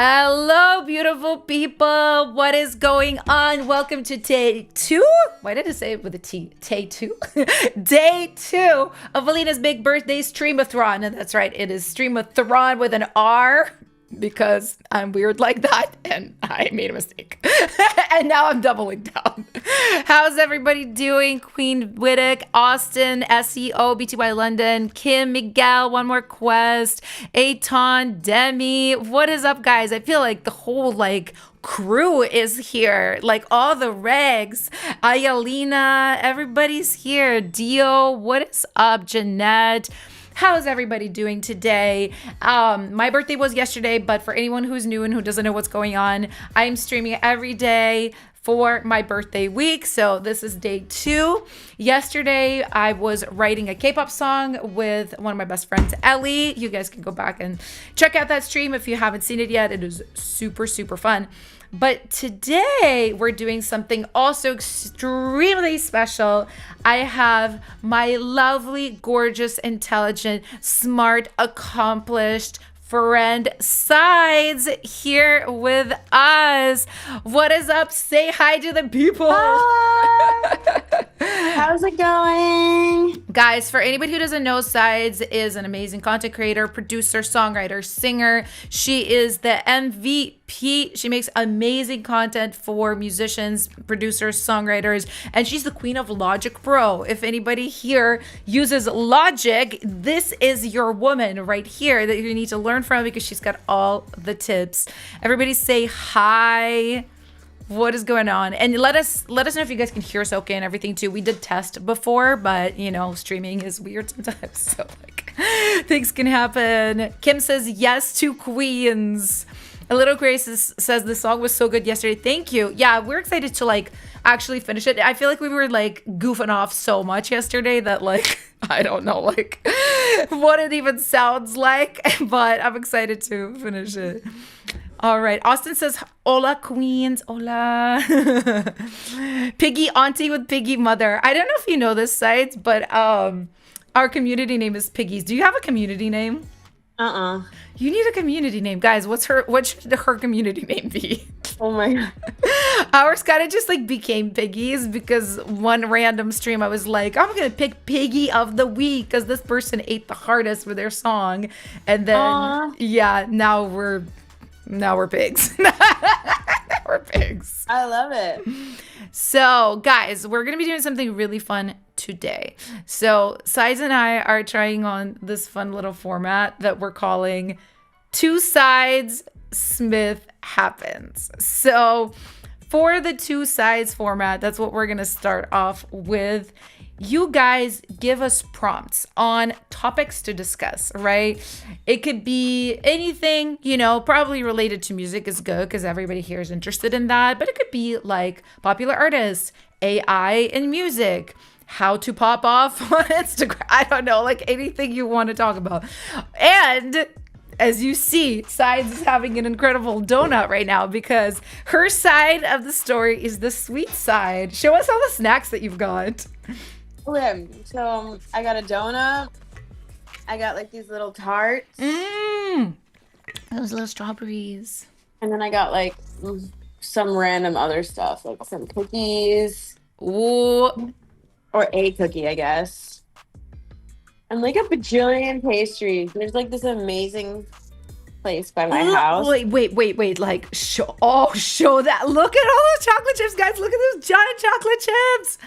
Hello, beautiful people. What is going on? Welcome to day 2. Why did I say it with a T? Day 2? Day 2 of Alina's big birthday streamathon. And that's right, it is streamathon with an R because I'm weird like that and I made a mistake. And now I'm doubling down. How's everybody doing? Queen Whittick, Austin, SEO, BTY London, Kim, Miguel, One More Quest, Aton, Demi. What is up, guys? I feel like the whole crew is here, like all the regs. Alina, everybody's here. Dio, what is up? Jeanette. How's everybody doing today? My birthday was yesterday, but for anyone who's new and who doesn't know what's going on, I'm streaming every day for my birthday week. So this is day 2. Yesterday, I was writing a K-pop song with one of my best friends, Ellie. You guys can go back and check out that stream if you haven't seen it yet. It is super, super fun. But today we're doing something also extremely special. I have my lovely, gorgeous, intelligent, smart, accomplished friend Seids here with us. What is up? Say hi to the people. Hi. How's it going? Guys, for anybody who doesn't know, Seids is an amazing content creator, producer, songwriter, singer. She is the MVP. She makes amazing content for musicians, producers, songwriters, and she's the queen of Logic Pro. If anybody here uses Logic, this is your woman right here that you need to learn from because she's got all the tips. Everybody say hi. What is going on? And let us know if you guys can hear us okay and everything too. We did test before, but you know, streaming is weird sometimes. So things can happen. Kim says yes to queens. A Little Grace says the song was so good yesterday. Thank you. Yeah, we're excited to actually finish it. I feel like we were goofing off so much yesterday that I don't know what it even sounds like, but I'm excited to finish it. All right. Austin says, hola, queens. Hola. Piggy auntie with piggy mother. I don't know if you know this, Sites, but our community name is Piggies. Do you have a community name? You need a community name. Guys, what should her community name be? Oh my God. Ours kind of just became Piggies because one random stream I was like, I'm going to pick Piggy of the week because this person ate the hardest with their song. And then, yeah, now we're pigs. We're pigs. I love it. So, guys, we're going to be doing something really fun today. So, Seids and I are trying on this fun little format that we're calling Two Sides Smith Happens. So, for the Two Sides format, that's what we're going to start off with. You guys give us prompts on topics to discuss, right? It could be anything, probably related to music is good because everybody here is interested in that. But it could be popular artists, AI in music, how to pop off on Instagram. I don't know, anything you want to talk about. And as you see, Sides is having an incredible donut right now because her side of the story is the sweet side. Show us all the snacks that you've got. Okay, so I got a donut. I got these little tarts. Those little strawberries. And then I got some random other stuff, some cookies. Ooh. Or a cookie, I guess. And a bajillion pastries. There's this amazing place by my house. Wait. Show that. Look at all those chocolate chips, guys. Look at those giant chocolate chips.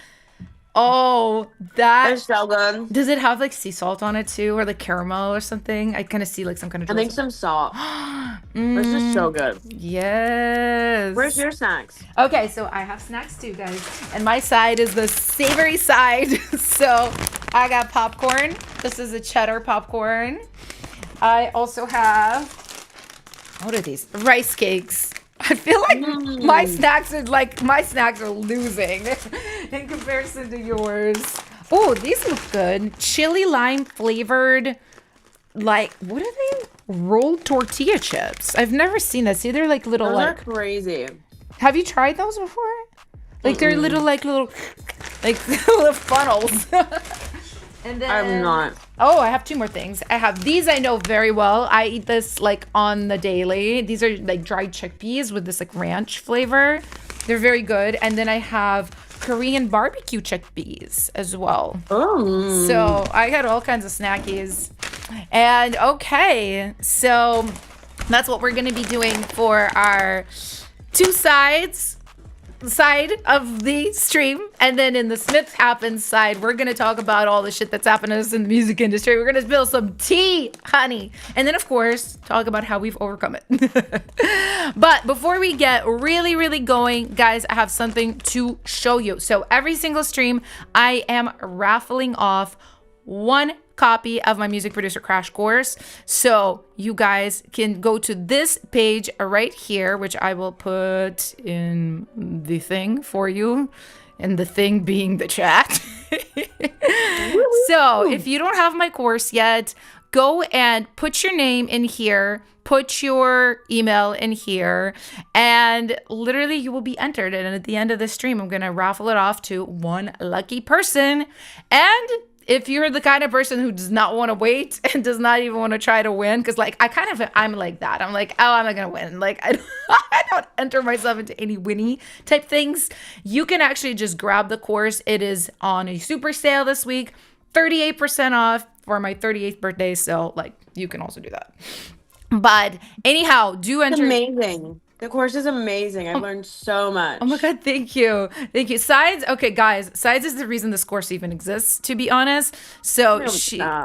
Oh, They're so good. Does it have sea salt on it too, or caramel or something? I kind of see some kind of. I think some salt. This is so good. Yes. Where's your snacks? Okay, so I have snacks too, guys, and my side is the savory side. So I got popcorn. This is a cheddar popcorn. I also have, what are these? Rice cakes. I feel like my snacks are losing in comparison to yours. Oh, these look good. Chili lime flavored, what are they? Rolled tortilla chips. I've never seen that. See, they're little Those are crazy. Have you tried those before? They're little little funnels. And then I'm not. Oh, I have two more things. I have these I know very well. I eat this like on the daily. These are like dried chickpeas with this like ranch flavor. They're very good. And then I have Korean barbecue chickpeas as well. Oh. So I got all kinds of snackies. And okay, so that's what we're gonna be doing for our two side of the stream. And then in the Smith Happens side, we're gonna talk about all the shit that's happened to us in the music industry. We're gonna spill some tea, honey. And then of course, talk about how we've overcome it. But before we get really going, guys, I have something to show you. So every single stream, I am raffling off one copy of my music producer crash course. So you guys can go to this page right here, which I will put in the thing for you, and the thing being the chat. So if you don't have my course yet, go and put your name in here, put your email in here, and literally you will be entered. And at the end of the stream, I'm going to raffle it off to one lucky person. And if you're the kind of person who does not want to wait and does not even want to try to win, because like I'm like that. I'm like, oh, I'm not gonna win. Like I don't enter myself into any winny type things. You can actually just grab the course. It is on a super sale this week, 38% off for my 38th birthday. So like you can also do that. But anyhow, do enter. It's amazing. The course is amazing. I've learned so much. Oh my God, thank you. Thank you. Seids, okay, guys, Seids is the reason this course even exists, to be honest. So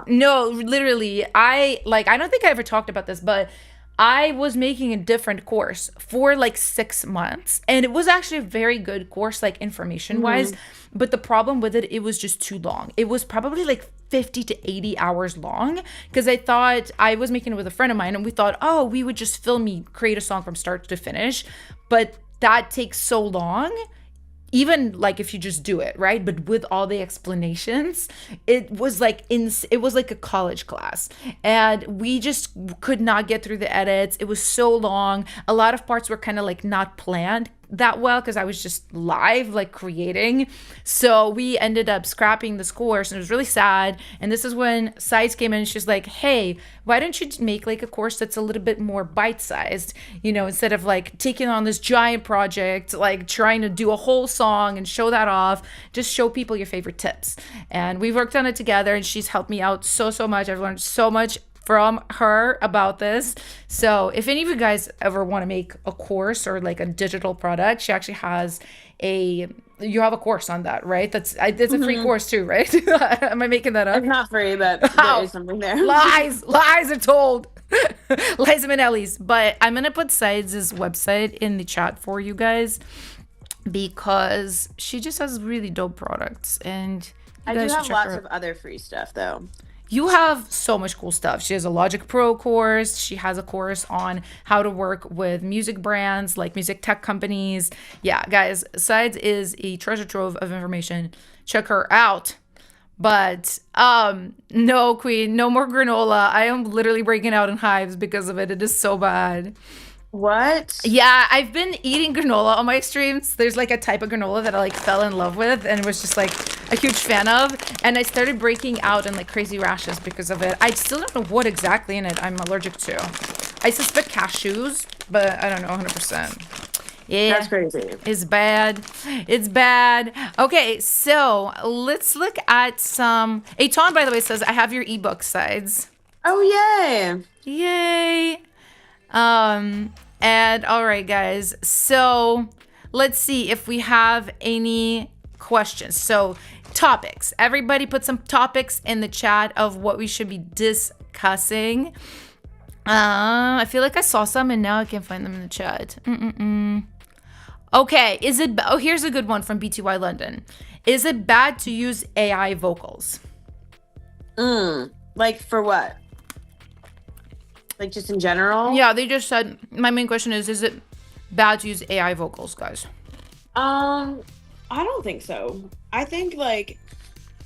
no, literally, I don't think I ever talked about this, but I was making a different course for like 6 months, and it was actually a very good course, like information wise. But the problem with it was just too long. It was probably like 50 to 80 hours long, because I thought I was making it with a friend of mine, and we thought, oh, we would just film me create a song from start to finish. But that takes so long, even like if you just do it, right? But with all the explanations, it was like a college class, and we just could not get through the edits. It was so long. A lot of parts were kind of like not planned that well, because I was just live like creating. So we ended up scrapping this course, and it was really sad. And this is when Seids came in, and she's like, hey, why don't you make like a course that's a little bit more bite-sized, instead of like taking on this giant project, like trying to do a whole song and show that off. Just show people your favorite tips. And we worked on it together, and she's helped me out so much. I've learned so much from her about this. So if any of you guys ever want to make a course or like a digital product, she actually has you have a course on that, right? It's a free course too, right? Am I making that up? It's not free, but there is something there. Lies are told. Liza Minnelli's. But I'm gonna put Seids' website in the chat for you guys, because she just has really dope products, and I do have lots of other free stuff though. You have so much cool stuff. She has a Logic Pro course. She has a course on how to work with music brands, like music tech companies. Yeah, guys, Seids is a treasure trove of information. Check her out. But no, Queen, no more granola. I am literally breaking out in hives because of it. It is so bad. What? Yeah, I've been eating granola on my streams. There's like a type of granola that I like fell in love with and was just like a huge fan of. And I started breaking out in like crazy rashes because of it. I still don't know what exactly in it I'm allergic to. I suspect cashews, but I don't know 100%. Yeah. That's crazy. It's bad. It's bad. Okay, so let's look at some. Aton, by the way, says, I have your ebook, Seids. Oh, yay. Yay. And all right, guys. So let's see if we have any questions. So topics. Everybody put some topics in the chat of what we should be discussing. I feel like I saw some and now I can't find them in the chat. Okay, here's a good one from BTY London. Is it bad to use AI vocals? Like for what? Like just in general? Yeah, they just said, my main question is it bad to use AI vocals, guys? I don't think so. I think like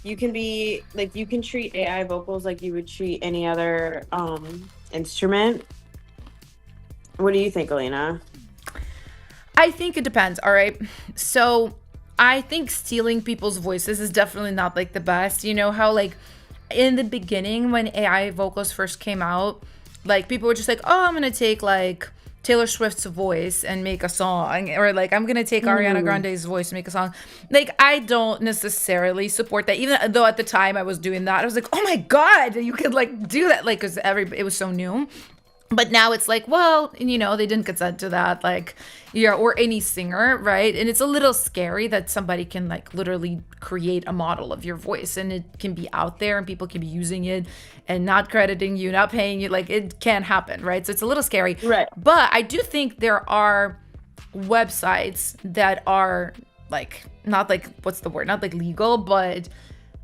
you can treat AI vocals like you would treat any other instrument. What do you think, Alina? I think it depends, all right? So I think stealing people's voices is definitely not like the best. You know how like in the beginning when AI vocals first came out, like people were just like, oh, I'm gonna take like Taylor Swift's voice and make a song, or like I'm gonna take Ariana Grande's voice and make a song. Like I don't necessarily support that, even though at the time I was doing that. I was like, oh my god, you could like do that, like because it was so new. But now it's like, well, you know, they didn't consent to that, like, yeah, or any singer, right? And it's a little scary that somebody can like literally create a model of your voice and it can be out there and people can be using it and not crediting you, not paying you. Like it can happen, right? So it's a little scary. Right. But I do think there are websites that are like, not like, what's the word? Not like legal, but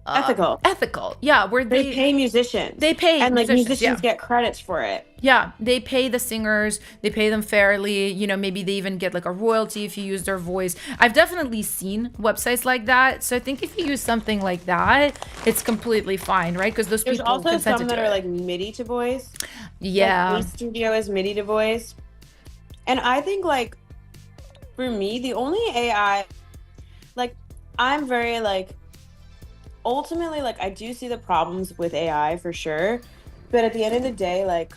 ethical, yeah, where They pay musicians. They pay and like musicians yeah. get credits for it. Yeah, they pay the singers, they pay them fairly, you know, maybe they even get like a royalty if you use their voice. I've definitely seen websites like that. So I think if you use something like that, it's completely fine, right? Because those There's people also consented some that to are it. like MIDI to voice. Yeah. Like Studio is MIDI to voice. And I think like for me, the only AI, like I'm very like, ultimately, like I do see the problems with AI for sure, but at the end of the day, like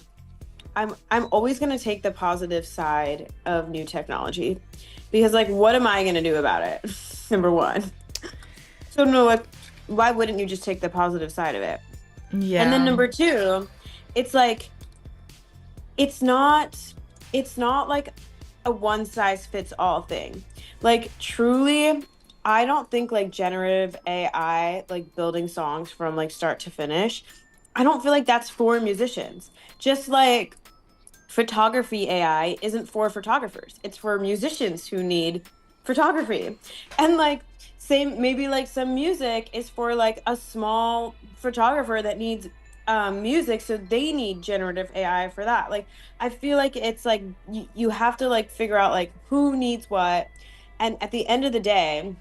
I'm always gonna take the positive side of new technology, because like what am I gonna do about it? Number one. So no, like why wouldn't you just take the positive side of it? Yeah. And then number two, it's like it's not like a one size fits all thing. Like truly, I don't think like generative AI, like building songs from like start to finish, I don't feel like that's for musicians. Just like photography AI isn't for photographers. It's for musicians who need photography. And like same, maybe like some music is for like a small photographer that needs music, so they need generative AI for that. Like I feel like it's like you have to like figure out like who needs what. And at the end of the day,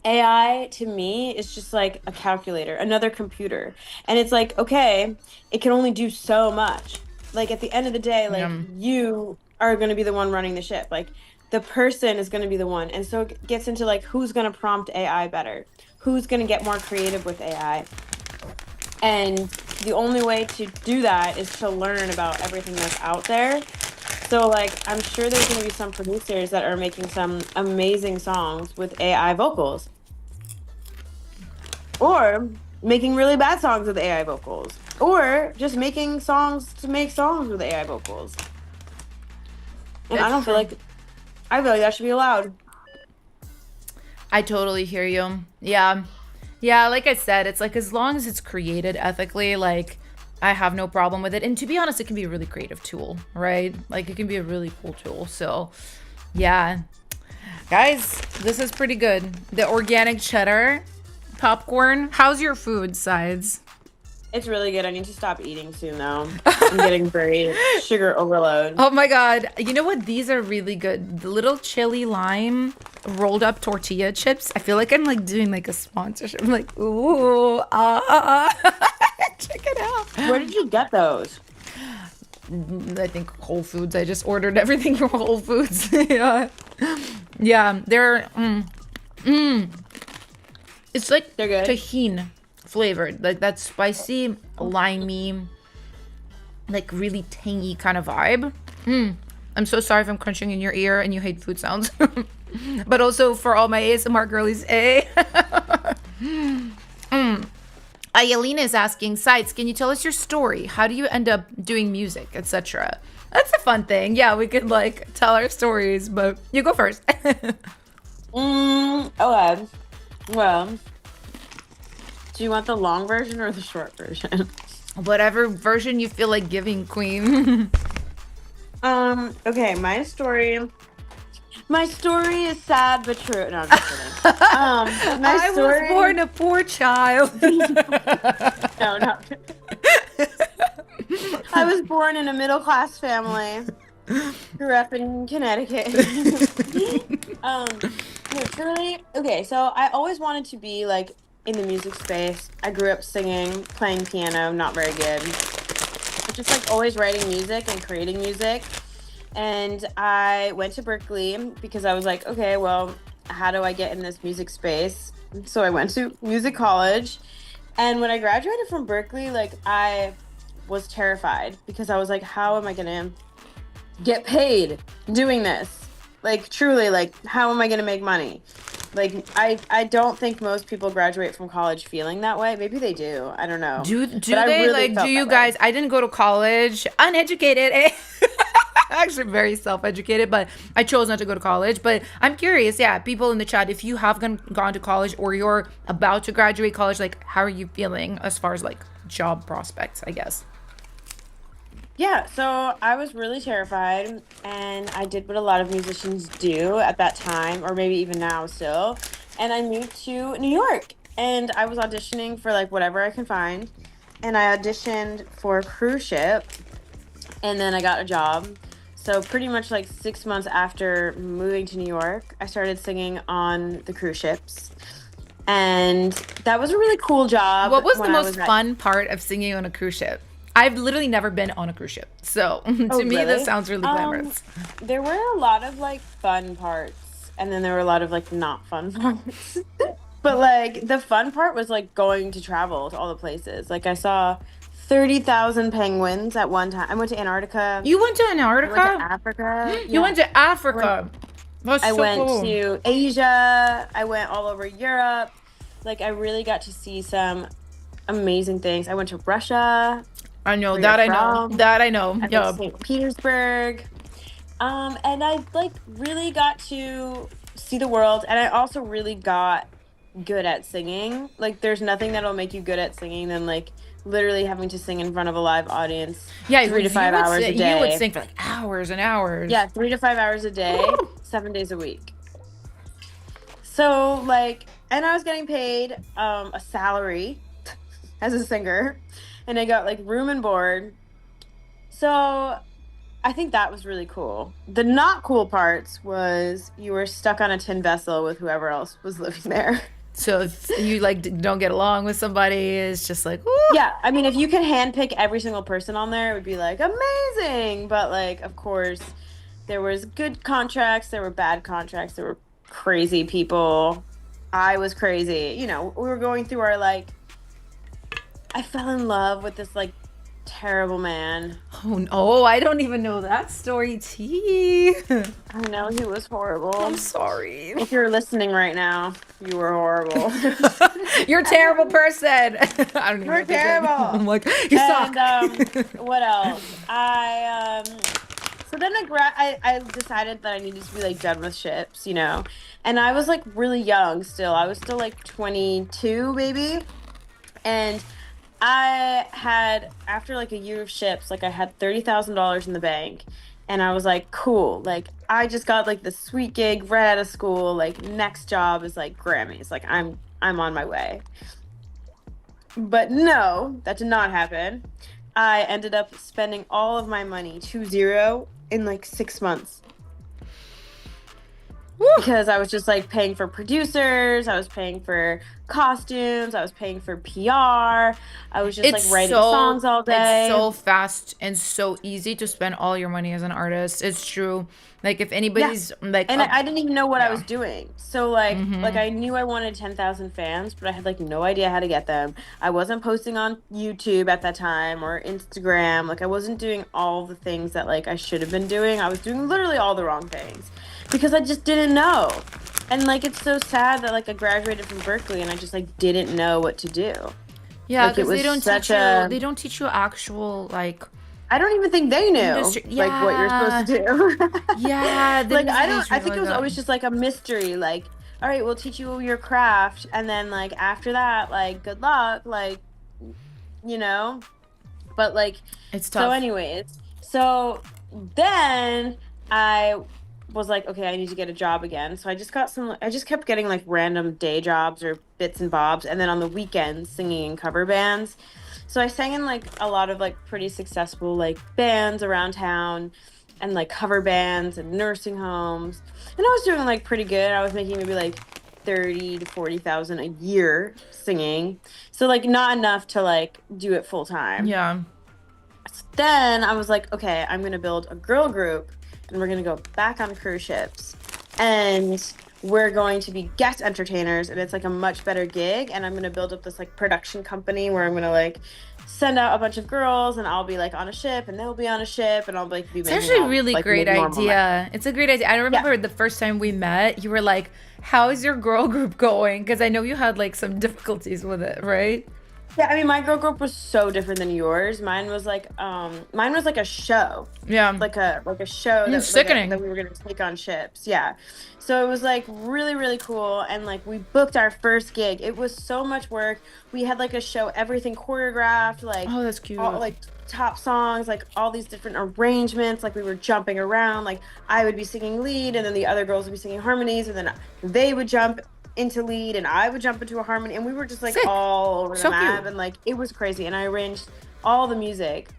AI to me is just like a calculator, another computer. And it's like, okay, it can only do so much. Like at the end of the day, like you are going to be the one running the ship. Like the person is going to be the one. And so it gets into like who's going to prompt AI better? Who's going to get more creative with AI? And the only way to do that is to learn about everything that's out there. So, like, I'm sure there's going to be some producers that are making some amazing songs with AI vocals. Or making really bad songs with AI vocals. Or just making songs to make songs with AI vocals. And I feel like that should be allowed. I totally hear you. Yeah. Yeah, like I said, it's like as long as it's created ethically, like I have no problem with it. And to be honest, it can be a really creative tool, right? Like it can be a really cool tool. So yeah. Guys, this is pretty good. The organic cheddar popcorn. How's your food, Sides? It's really good. I need to stop eating soon, though. I'm getting very sugar overload. Oh my god. You know what? These are really good. The little chili lime rolled up tortilla chips. I feel like I'm like doing like a sponsorship. I'm like, ooh, check it out. Where did you get those? I think Whole Foods. I just ordered everything from Whole Foods. Yeah. Yeah, they're it's like they're good. Tahini flavored, like that spicy, limey, like really tangy kind of vibe. I'm so sorry if I'm crunching in your ear and you hate food sounds. But also for all my ASMR girlies, Alina is asking, Seids, can you tell us your story? How do you end up doing music, etc.? That's a fun thing. Yeah, we could like tell our stories, but you go first. Okay. Well, do you want the long version or the short version? Whatever version you feel like giving, queen. Okay, my story is sad but true. No, I'm just kidding. I was born a poor child. No, no. I was born in a middle-class family. Grew up in Connecticut. No, truly. Okay, so I always wanted to be like in the music space. I grew up singing, playing piano, not very good. But just like always writing music and creating music. And I went to Berkeley because I was like, okay, well, how do I get in this music space? So I went to music college And when I graduated from Berkeley, like I was terrified because I was like, how am I gonna get paid doing this? Like truly, like how am I gonna make money? Like I don't think most people graduate from college feeling that way. Maybe they do. I don't know. But Do I they really like do felt you that way. guys I didn't go to college, uneducated. Actually very self-educated, but I chose not to go to college. But I'm curious, yeah, people in the chat, if you have gone to college or you're about to graduate college, like how are you feeling as far as like job prospects, I guess? Yeah, so I was really terrified, and I did what a lot of musicians do at that time, or maybe even now still. And I moved to New York, and I was auditioning for like whatever I can find. And I auditioned for a cruise ship, and then I got a job. So pretty much like 6 months after moving to New York, I started singing on the cruise ships. And that was a really cool job What was the when I most was at. fun part of singing on a cruise ship? I've literally never been on a cruise ship. So to Oh, me, this really? sounds really Um, glamorous. there were a lot of like fun parts, and then there were a lot of like not fun parts. But like the fun part was like going to travel to all the places. Like I saw 30,000 penguins at one time. I went to Antarctica. You went to I went to Antarctica? Africa. You Yeah. went to I went Africa. That's I so went cool. to Asia. I went all over Europe. Like I really got to see some amazing things. I went to Russia, I know where you're that I know. from. That I know. I went to Yeah. St. Petersburg. And I like really got to see the world, and I also really got good at singing. Like there's nothing that'll make you good at singing than like literally having to sing in front of a live audience Yeah, three to because five hours a you would day. sing for like hours and hours. Yeah, 3 to 5 hours a day, Woo! 7 days a week. So like, and I was getting paid a salary as a singer, and I got like room and board. So I think that was really cool. The not cool parts was you were stuck on a tin vessel with whoever else was living there. So if you like don't get along with somebody, it's just like, ooh. Yeah, I mean, if you could handpick every single person on there, it would be like amazing. But like, of course, there was good contracts, there were bad contracts, there were crazy people. I was crazy. You know, we were going through our like, I fell in love with this like terrible man. Oh no, I don't even know that story, T. I know he was I'm horrible. sorry. If you're listening right now, you were horrible. You're a terrible person. I don't even know You're what to say. terrible. I'm like, you suck. And what else? So then I decided that I needed to be like done with ships, you know. And I was like really young still. I was still like 22 maybe. And I had after like a year of ships, like I had $30,000 in the bank. And I was like, cool. Like I just got like the sweet gig right out of school. Like next job is like Grammys. Like I'm on my way. But no, that did not happen. I ended up spending all of my money 2-0 in like 6 months Woo. because I was just like paying for producers, I was paying for costumes, I was paying for PR, I was just like writing songs all It's day. so fast and so easy to spend all your money as an artist. It's true. Like if Yeah. anybody's like And I didn't even know what I yeah. was doing. So like I knew I wanted 10,000 fans, but I had like no idea how to get them. I wasn't posting on YouTube at that time or Instagram. Like I wasn't doing all the things that like I should have been doing. I was doing literally all the wrong things because I just didn't know. And like it's so sad that like I graduated from Berkeley and I just like didn't know what to do. Yeah, Like it because was such a they don't teach you actual like I don't even think they knew industry. like what you're supposed Yeah. to do. Yeah, the Like I industry think it like was that. always just like a mystery. Like, all right, we'll teach you your craft, and then like after that, like good luck, like you know. But like It's so tough. anyways, so then I was like, okay, I need to get a job again. So I just kept getting like random day jobs or bits and bobs, and then on the weekends singing in cover bands. So I sang in like a lot of like pretty successful like bands around town and like cover bands and nursing homes. And I was doing like pretty good. I was making maybe like 30 to 40,000 a year singing. So like not enough to like do it full time. Yeah. Then I was like, okay, I'm gonna build a girl group and we're gonna go back on cruise ships. And we're going to be guest entertainers, and it's like a much better gig, and I'm going to build up this like production company where I'm going to like send out a bunch of girls, and I'll be like on a ship, and they'll be on a ship, and I'll like be It's making actually a all really like great normal money. idea. It's a great idea. I remember the first time we met, you were like, "How is your girl group going?" Because I know you had like some difficulties with it, right? Yeah, I mean, my girl group was so different than yours. Mine was like a show, Yeah. like a show It's that sickening. we were gonna take on ships. Yeah, so it was like really really cool, and like we booked our first gig. It was so much work. We had like a show, everything choreographed, like Oh, that's all cute. like top songs, like all these different arrangements. Like we were jumping around. Like I would be singing lead, and then the other girls would be singing harmonies, and then they would jump into lead and I would jump into a harmony, and we were just like Sick. all over the So map, cute. and like it was crazy, and I arranged all the music,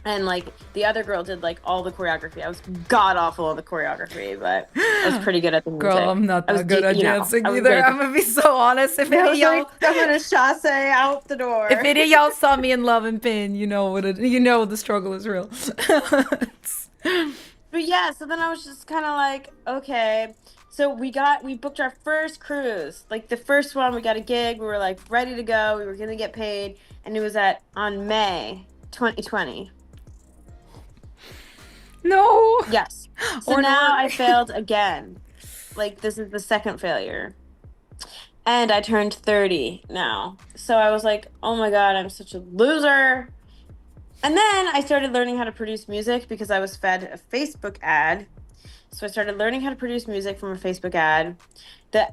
and like the other girl did like all the choreography. I was god awful on the choreography, but I was pretty good at the Girl, music. I'm not I was that good at dancing I was either. good. I'm gonna be so honest. If I any of was like, y'all, I'm gonna chasse out the if door. any of y'all saw me in Love and Pain, you know you know the struggle is real. But yeah, so then I was just kind of like, okay. So we booked our first cruise. Like the first one, we got a gig. We were like ready to go. We were gonna get paid, and it was at on May 2020. No. Yes. So Or now not. I failed again. Like this is the second failure. And I turned 30 now. So I was like, "Oh my God, I'm such a loser." And then I started learning how to produce music because I was fed a Facebook ad. So I started learning how to produce music from a Facebook ad. The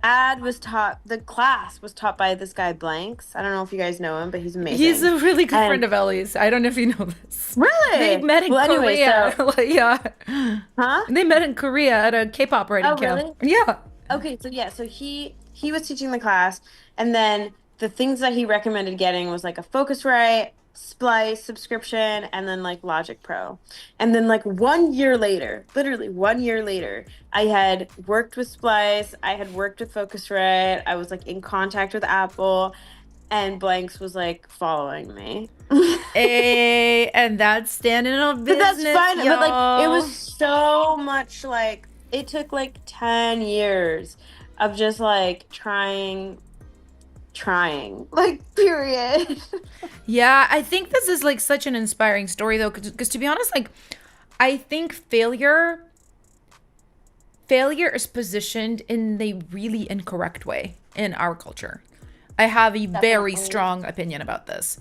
class was taught by this guy Blanks. I don't know if you guys know him, but he's He's amazing. a really good friend And of Ellie's. I don't know if you know this. They really, met in well, anyway, Korea. so, Like, yeah. huh? They met in Korea at a K-pop writing Oh, camp. really? Yeah. Okay, so yeah, so he was teaching the class, and then the things that he recommended getting was like a Focusrite, Splice subscription, and then like Logic Pro. And then like 1 year later, literally 1 year later, I had worked with Splice, I had worked with Focusrite, I was like in contact with Apple, and Blanks was like following me. And that's standing on But that's business, fine. But like it was y'all. so much like it took like 10 years of just like trying. Like period. Yeah, I think this is like such an inspiring story though, because to be honest, like I think failure is positioned in a really incorrect way in our culture. I have a very Definitely. strong opinion about this.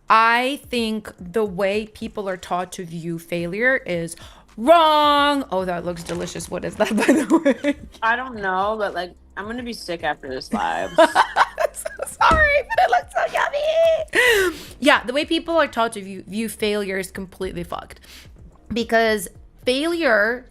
I think the way people are taught to view failure is wrong. Oh, that looks delicious. What is that, by the way? I don't know, but like I'm gonna be sick after this live. I'm so sorry, but it looks so yummy. Yeah, the way people are taught to view failure is completely fucked. Because failure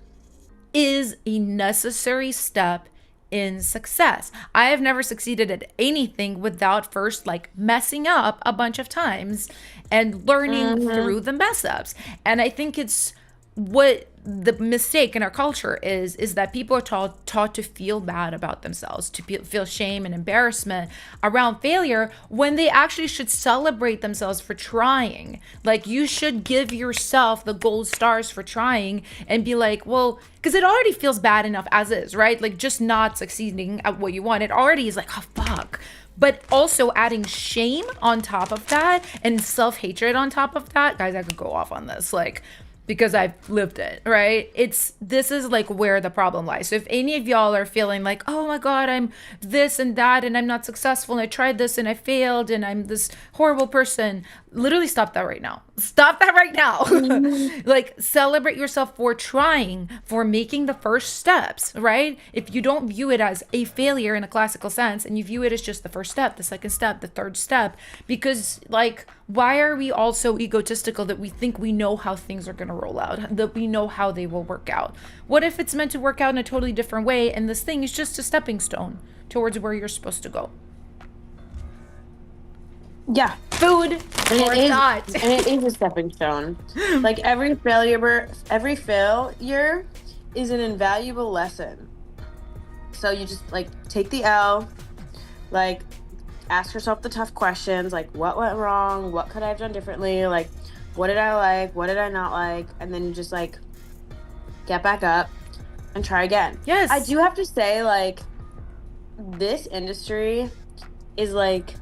is a necessary step in success. I have never succeeded at anything without first like messing up a bunch of times and learning Mm-hmm. through the mess ups. And I think it's what the mistake in our culture is that people are taught to feel bad about themselves, to feel shame and embarrassment around failure when they actually should celebrate themselves for trying. Like you should give yourself the gold stars for trying and be like, well, because it already feels bad enough as is, right? Like just not succeeding at what you want, it already is like, oh fuck. But also adding shame on top of that and self-hatred on top of that, guys, I could go off on this, like, because I've lived it, right? This is like where the problem lies. So if any of y'all are feeling like, oh my God, I'm this and that and I'm not successful and I tried this and I failed and I'm this horrible person, literally stop that right now. Stop that right now. Like celebrate yourself for trying, for making the first steps, right? If you don't view it as a failure in a classical sense and you view it as just the first step, the second step, the third step, because like, why are we all so egotistical that we think we know how things are going to roll out, that we know how they will work out? What if it's meant to work out in a totally different way and this thing is just a stepping stone towards where you're supposed to go? Yeah. Food for thought. And it is a stepping stone. Like every failure is an invaluable lesson. So you just like take the L, like ask yourself the tough questions, like what went wrong, what could I have done differently, like what did I like, what did I not like, and then you just like get back up and try again. Yes. I do have to say, like this industry is like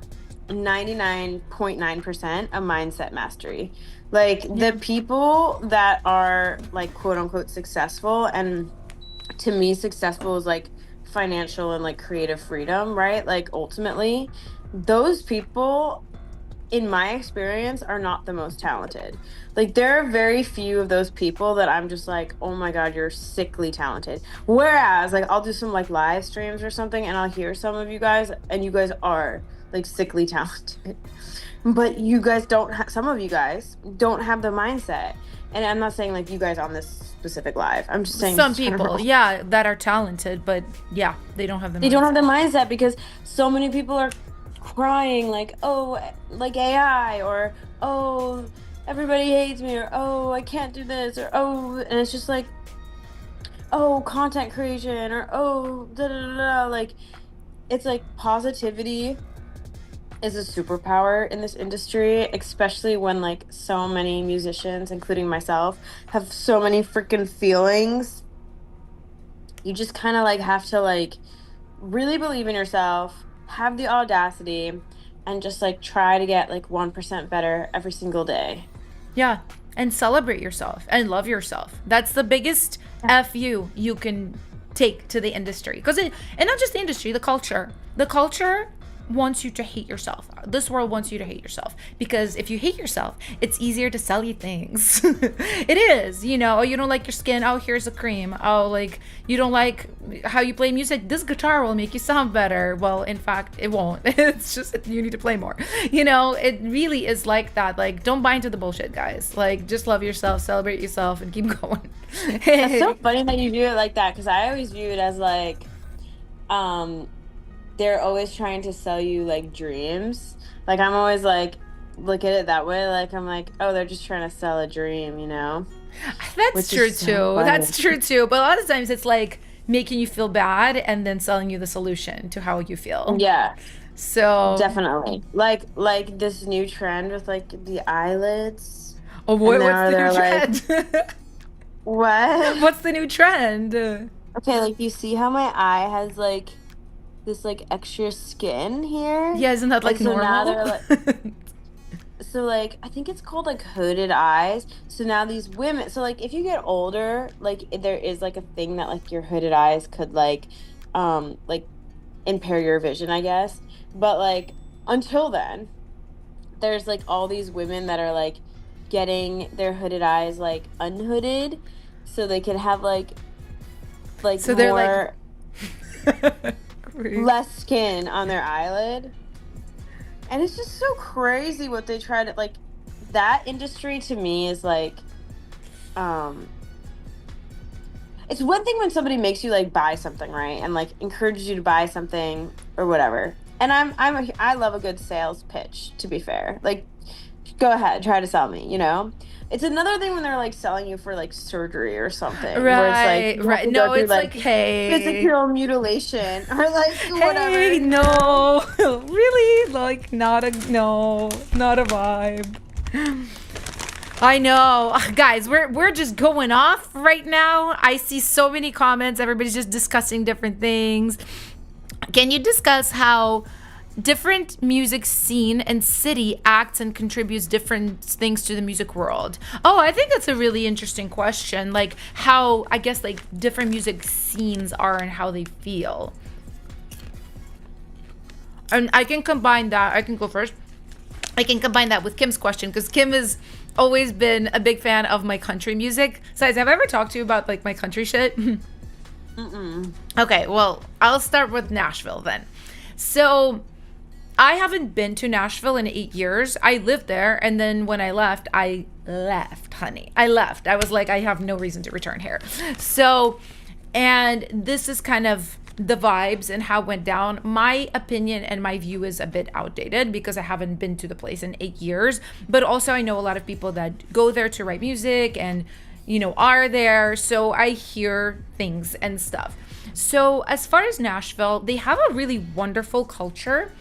99.9% a mindset mastery. Like Yeah. the people that are like quote unquote successful, and to me successful is like financial and like creative freedom, right? Like ultimately, those people in my experience are not the most talented. Like there are very few of those people that I'm just like, "Oh my god, you're sickly talented." Whereas like I'll do some like live streams or something and I'll hear some of you guys and you guys are like sickly talented. But you guys don't some of you guys don't have the mindset. And I'm not saying like you guys on this specific live. I'm just saying Some people, general. yeah, that are talented, but yeah, they don't have the They don't have the mindset. mindset because so many people are crying like, oh, like AI, or oh, everybody hates me, or oh, I can't do this, or oh, and it's just like, oh, content creation, or oh, da da da da. Like it's like positivity is a superpower in this industry, especially when like so many musicians, including myself, have so many freaking feelings. You just kind of like have to like really believe in yourself, have the audacity, and just like try to get like 1% better every single day. Yeah. And celebrate yourself and love yourself. That's the biggest FU you can take to the industry. And not just the industry, the culture. The culture wants you to hate yourself. This world wants you to hate yourself because if you hate yourself, it's easier to sell you things. It is, oh, you don't like your skin. Oh, here's a cream. Oh, like you don't like how you play music. This guitar will make you sound better. Well, in fact, it won't. It's just you need to play more. It really is like that. Like, don't buy into the bullshit, guys. Like, just love yourself, celebrate yourself, and keep going. That's so funny that you do it like that because I always view it as like, um, they're always trying to sell you like dreams. Like I'm always like, look at it that way. Like I'm like, oh, they're just trying to sell a dream, That's which is true so too. funny. That's true too. But a lot of times it's like making you feel bad and then selling you the solution to how you feel. Yeah, So, definitely. Like this new trend with like the eyelids, oh, and what's now the new they're like, trend? what? What's the new trend? Okay, like you see how my eye has like this like extra skin here? Yeah, isn't that And like so now normal? they're like, so like I think it's called like hooded eyes. So now these women, so like if you get older, like there is like a thing that like your hooded eyes could like impair your vision, I guess. But like until then, there's like all these women that are like getting their hooded eyes like unhooded so they can have like So they're like more creep. less skin on their eyelid. And it's just so crazy what they try to like that industry to me is like um it's one thing when somebody makes you like buy something, right? And like encourages you to buy something or whatever. And I love a good sales pitch, to be fair. Like go ahead, try to sell me. It's another thing when they're like selling you for like surgery or something where it's like Right, you have right. to go No, through it's like, like hey, physical mutilation or like hey, whatever. no, really, like, not a no, not a vibe. I know, guys. We're just going off right now. I see so many comments. Everybody's just discussing different things. Can you discuss how different music scene and city acts and contributes different things to the music world? Oh, I think that's a really interesting question. Like how I guess like different music scenes are and how they feel. And I can combine that. I can go first. I can combine that with Kim's question because Kim has always been a big fan of my country music. Seids, have I ever talked to you about like my country shit? Mm-mm. Okay, well, I'll start with Nashville then. So I haven't been to Nashville in 8 years. I lived there, and then when I left, honey. I left. I was like, I have no reason to return here. So, and this is kind of the vibes and how it went down. My opinion and my view is a bit outdated because I haven't been to the place in 8 years. But also, I know a lot of people that go there to write music and, are there. So I hear things and stuff. So, as far as Nashville, they have a really wonderful culture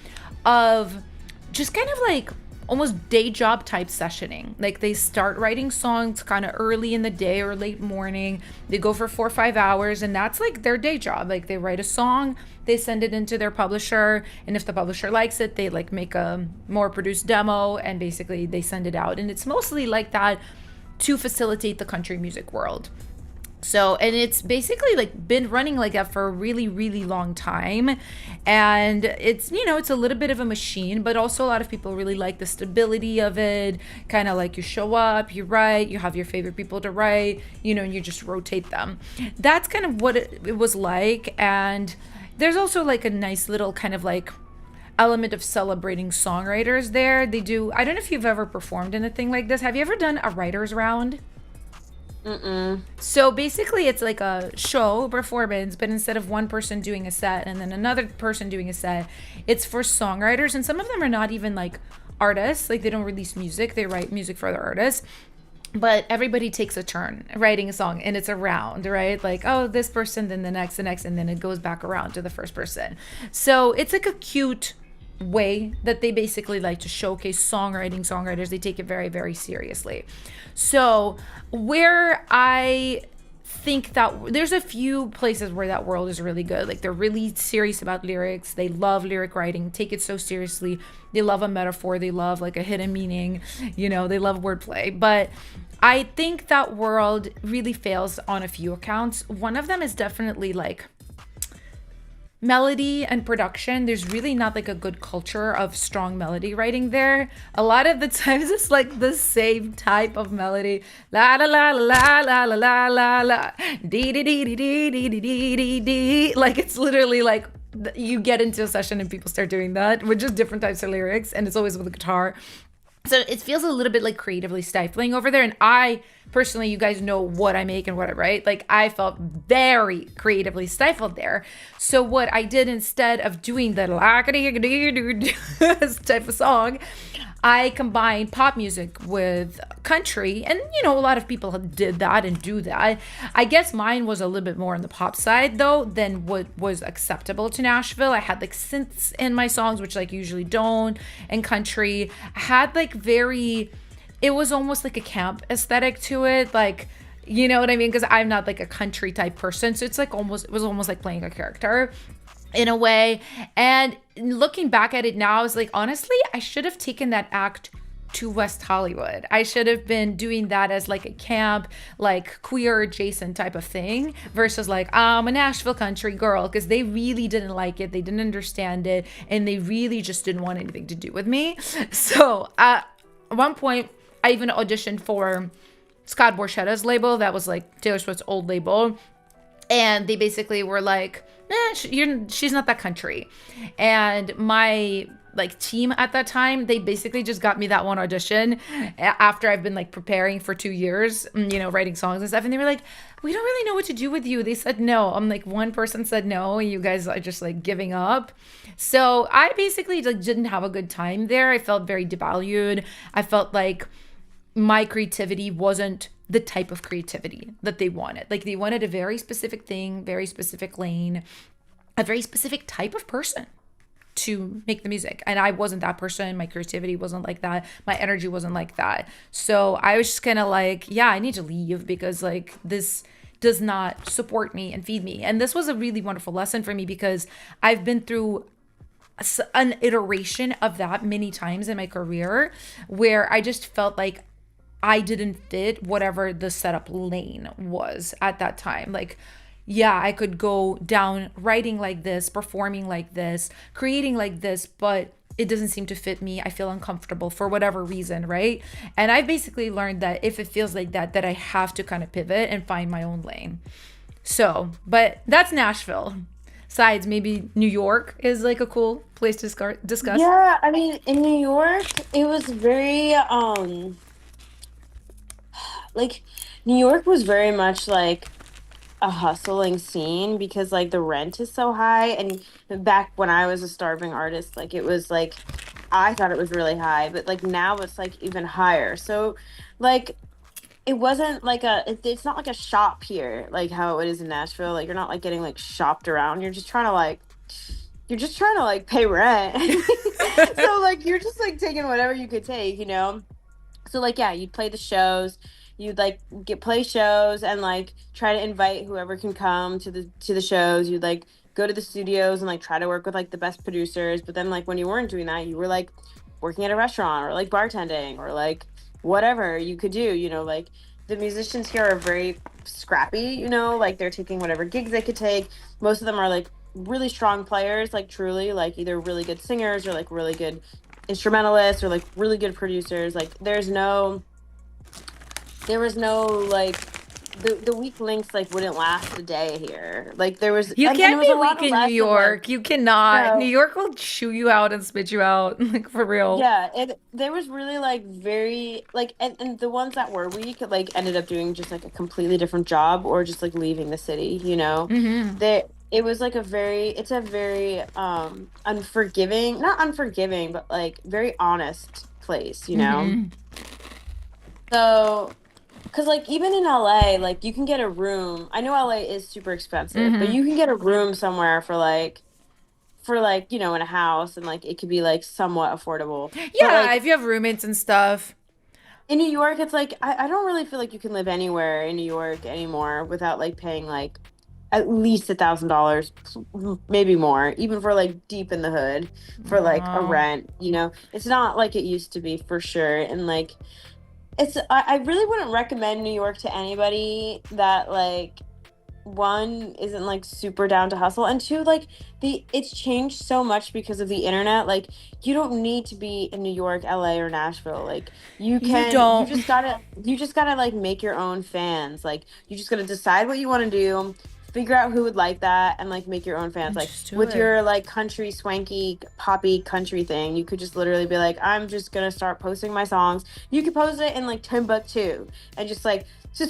of just kind of like almost day job type sessioning. Like they start writing songs kind of early in the day or late morning. They go for 4 or 5 hours, and that's like their day job. Like they write a song, they send it into their publisher, and if the publisher likes it, they like make a more produced demo, and basically they send it out. And it's mostly like that to facilitate the country music world. So, and it's basically like been running like that for a really, really long time. And it's, it's a little bit of a machine, but also a lot of people really like the stability of it. Kind of like you show up, you write, you have your favorite people to write, and you just rotate them. That's kind of what it was like. And there's also like a nice little kind of like element of celebrating songwriters there. They do, I don't know if you've ever performed in a thing like this. Have you ever done a writer's round? Mm-mm. So basically, it's like a show performance, but instead of one person doing a set and then another person doing a set, it's for songwriters. And some of them are not even like artists, like they don't release music, they write music for other artists. But everybody takes a turn writing a song, and it's a round, right? Like, oh, this person, then the next, and then it goes back around to the first person. So it's like a cute way that they basically like to showcase songwriters. They take it very, very seriously. So where I think that there's a few places where that world is really good. Like they're really serious about lyrics. They love lyric writing, take it so seriously. They love a metaphor. They love like a hidden meaning. They love wordplay. But I think that world really fails on a few accounts. One of them is definitely like melody and production. There's really not like a good culture of strong melody writing there. A lot of the times it's like the same type of melody. La la la la la la la la la dee dee dee dee dee dee dee dee dee. Like it's literally like you get into a session and people start doing that with just different types of lyrics, and it's always with a guitar. So it feels a little bit like creatively stifling over there. And I personally, you guys know what I make and what I write. Like I felt very creatively stifled there. So what I did instead of doing the type of song, I combined pop music with country. And, a lot of people did that and do that. I guess mine was a little bit more on the pop side, though, than what was acceptable to Nashville. I had like synths in my songs, which like usually don't, and country. I had like it was almost like a camp aesthetic to it. Like, you know what I mean? Because I'm not like a country type person. So it was almost like playing a character in a way. And looking back at it now, I was like, honestly, I should have taken that act to West Hollywood. I should have been doing that as like a camp, like queer adjacent type of thing versus like, I'm a Nashville country girl, because they really didn't like it. They didn't understand it. And they really just didn't want anything to do with me. So at one point, I even auditioned for Scott Borchetta's label. That was like Taylor Swift's old label. And they basically were like, she's not that country. And my like team at that time, they basically just got me that one audition after I've been like preparing for 2 years, writing songs and stuff. And they were like, we don't really know what to do with you. They said no. I'm like, one person said no, and you guys are just like giving up. So I basically like didn't have a good time there. I felt very devalued. I felt like my creativity wasn't the type of creativity that they wanted. Like they wanted a very specific thing, very specific lane, a very specific type of person to make the music. And I wasn't that person. My creativity wasn't like that. My energy wasn't like that. So I was just kind of like, yeah, I need to leave because like this does not support me and feed me. And this was a really wonderful lesson for me because I've been through an iteration of that many times in my career where I just felt like I didn't fit whatever the setup lane was at that time. Like, yeah, I could go down writing like this, performing like this, creating like this, but it doesn't seem to fit me. I feel uncomfortable for whatever reason, right? And I basically learned that if it feels like that I have to kind of pivot and find my own lane. So, but that's Nashville. Seids, maybe New York is like a cool place to discuss. Yeah, I mean, in New York, it was very like New York was very much like a hustling scene because like the rent is so high, and back when I was a starving artist, like it was like I thought it was really high, but like now it's like even higher. So like it wasn't like it's not like a shop here like how it is in Nashville. Like you're not like getting like shopped around. You're just trying to like you're just trying to like pay rent. So like you're just like taking whatever you could take, you know? So like yeah, you'd play the shows, you'd like get play shows and like try to invite whoever can come to the shows. You'd like go to the studios and like try to work with like the best producers. But then like when you weren't doing that, you were like working at a restaurant or like bartending or like whatever you could do, you know, like the musicians here are very scrappy, you know, like they're taking whatever gigs they could take. Most of them are like really strong players, like truly like either really good singers or like really good instrumentalists or like really good producers. Like there was no like the weak links like wouldn't last a day here. Like there was You and it can't was be a lot weak of in New less of like York. You cannot. New no. York will chew you out and spit you out, like for real. Yeah, it there was really like very like and the ones that were weak like ended up doing just like a completely different job or just like leaving the city, you know. Mm-hmm. They it was like it's a very unforgiving, not unforgiving, but like very honest place, you know. Mm-hmm. So because like even in LA, like you can get a room. I know LA is super expensive, but Mm-hmm. you can get a room somewhere for like, you know, in a house and like it could be like somewhat affordable. But Yeah, like if you have roommates and stuff. in New York, it's like I don't really feel like you can live anywhere in New York anymore without like paying like at least $1,000, maybe more, even for like deep in the hood for like a Oh. rent, you know. It's not like it used to be for sure. And like I really wouldn't recommend New York to anybody that like one isn't like super down to hustle and two like the it's changed so much because of the internet. Like you don't need to be in New York, LA, or Nashville. Like You you don't. just gotta like make your own fans. Like you just gotta decide what you want to do, figure out who would like that, and like make your own fans. And Like just do with it. your like country swanky poppy country thing, you could just literally be like, I'm just gonna start posting my songs. You could post it in like Timbuktu and just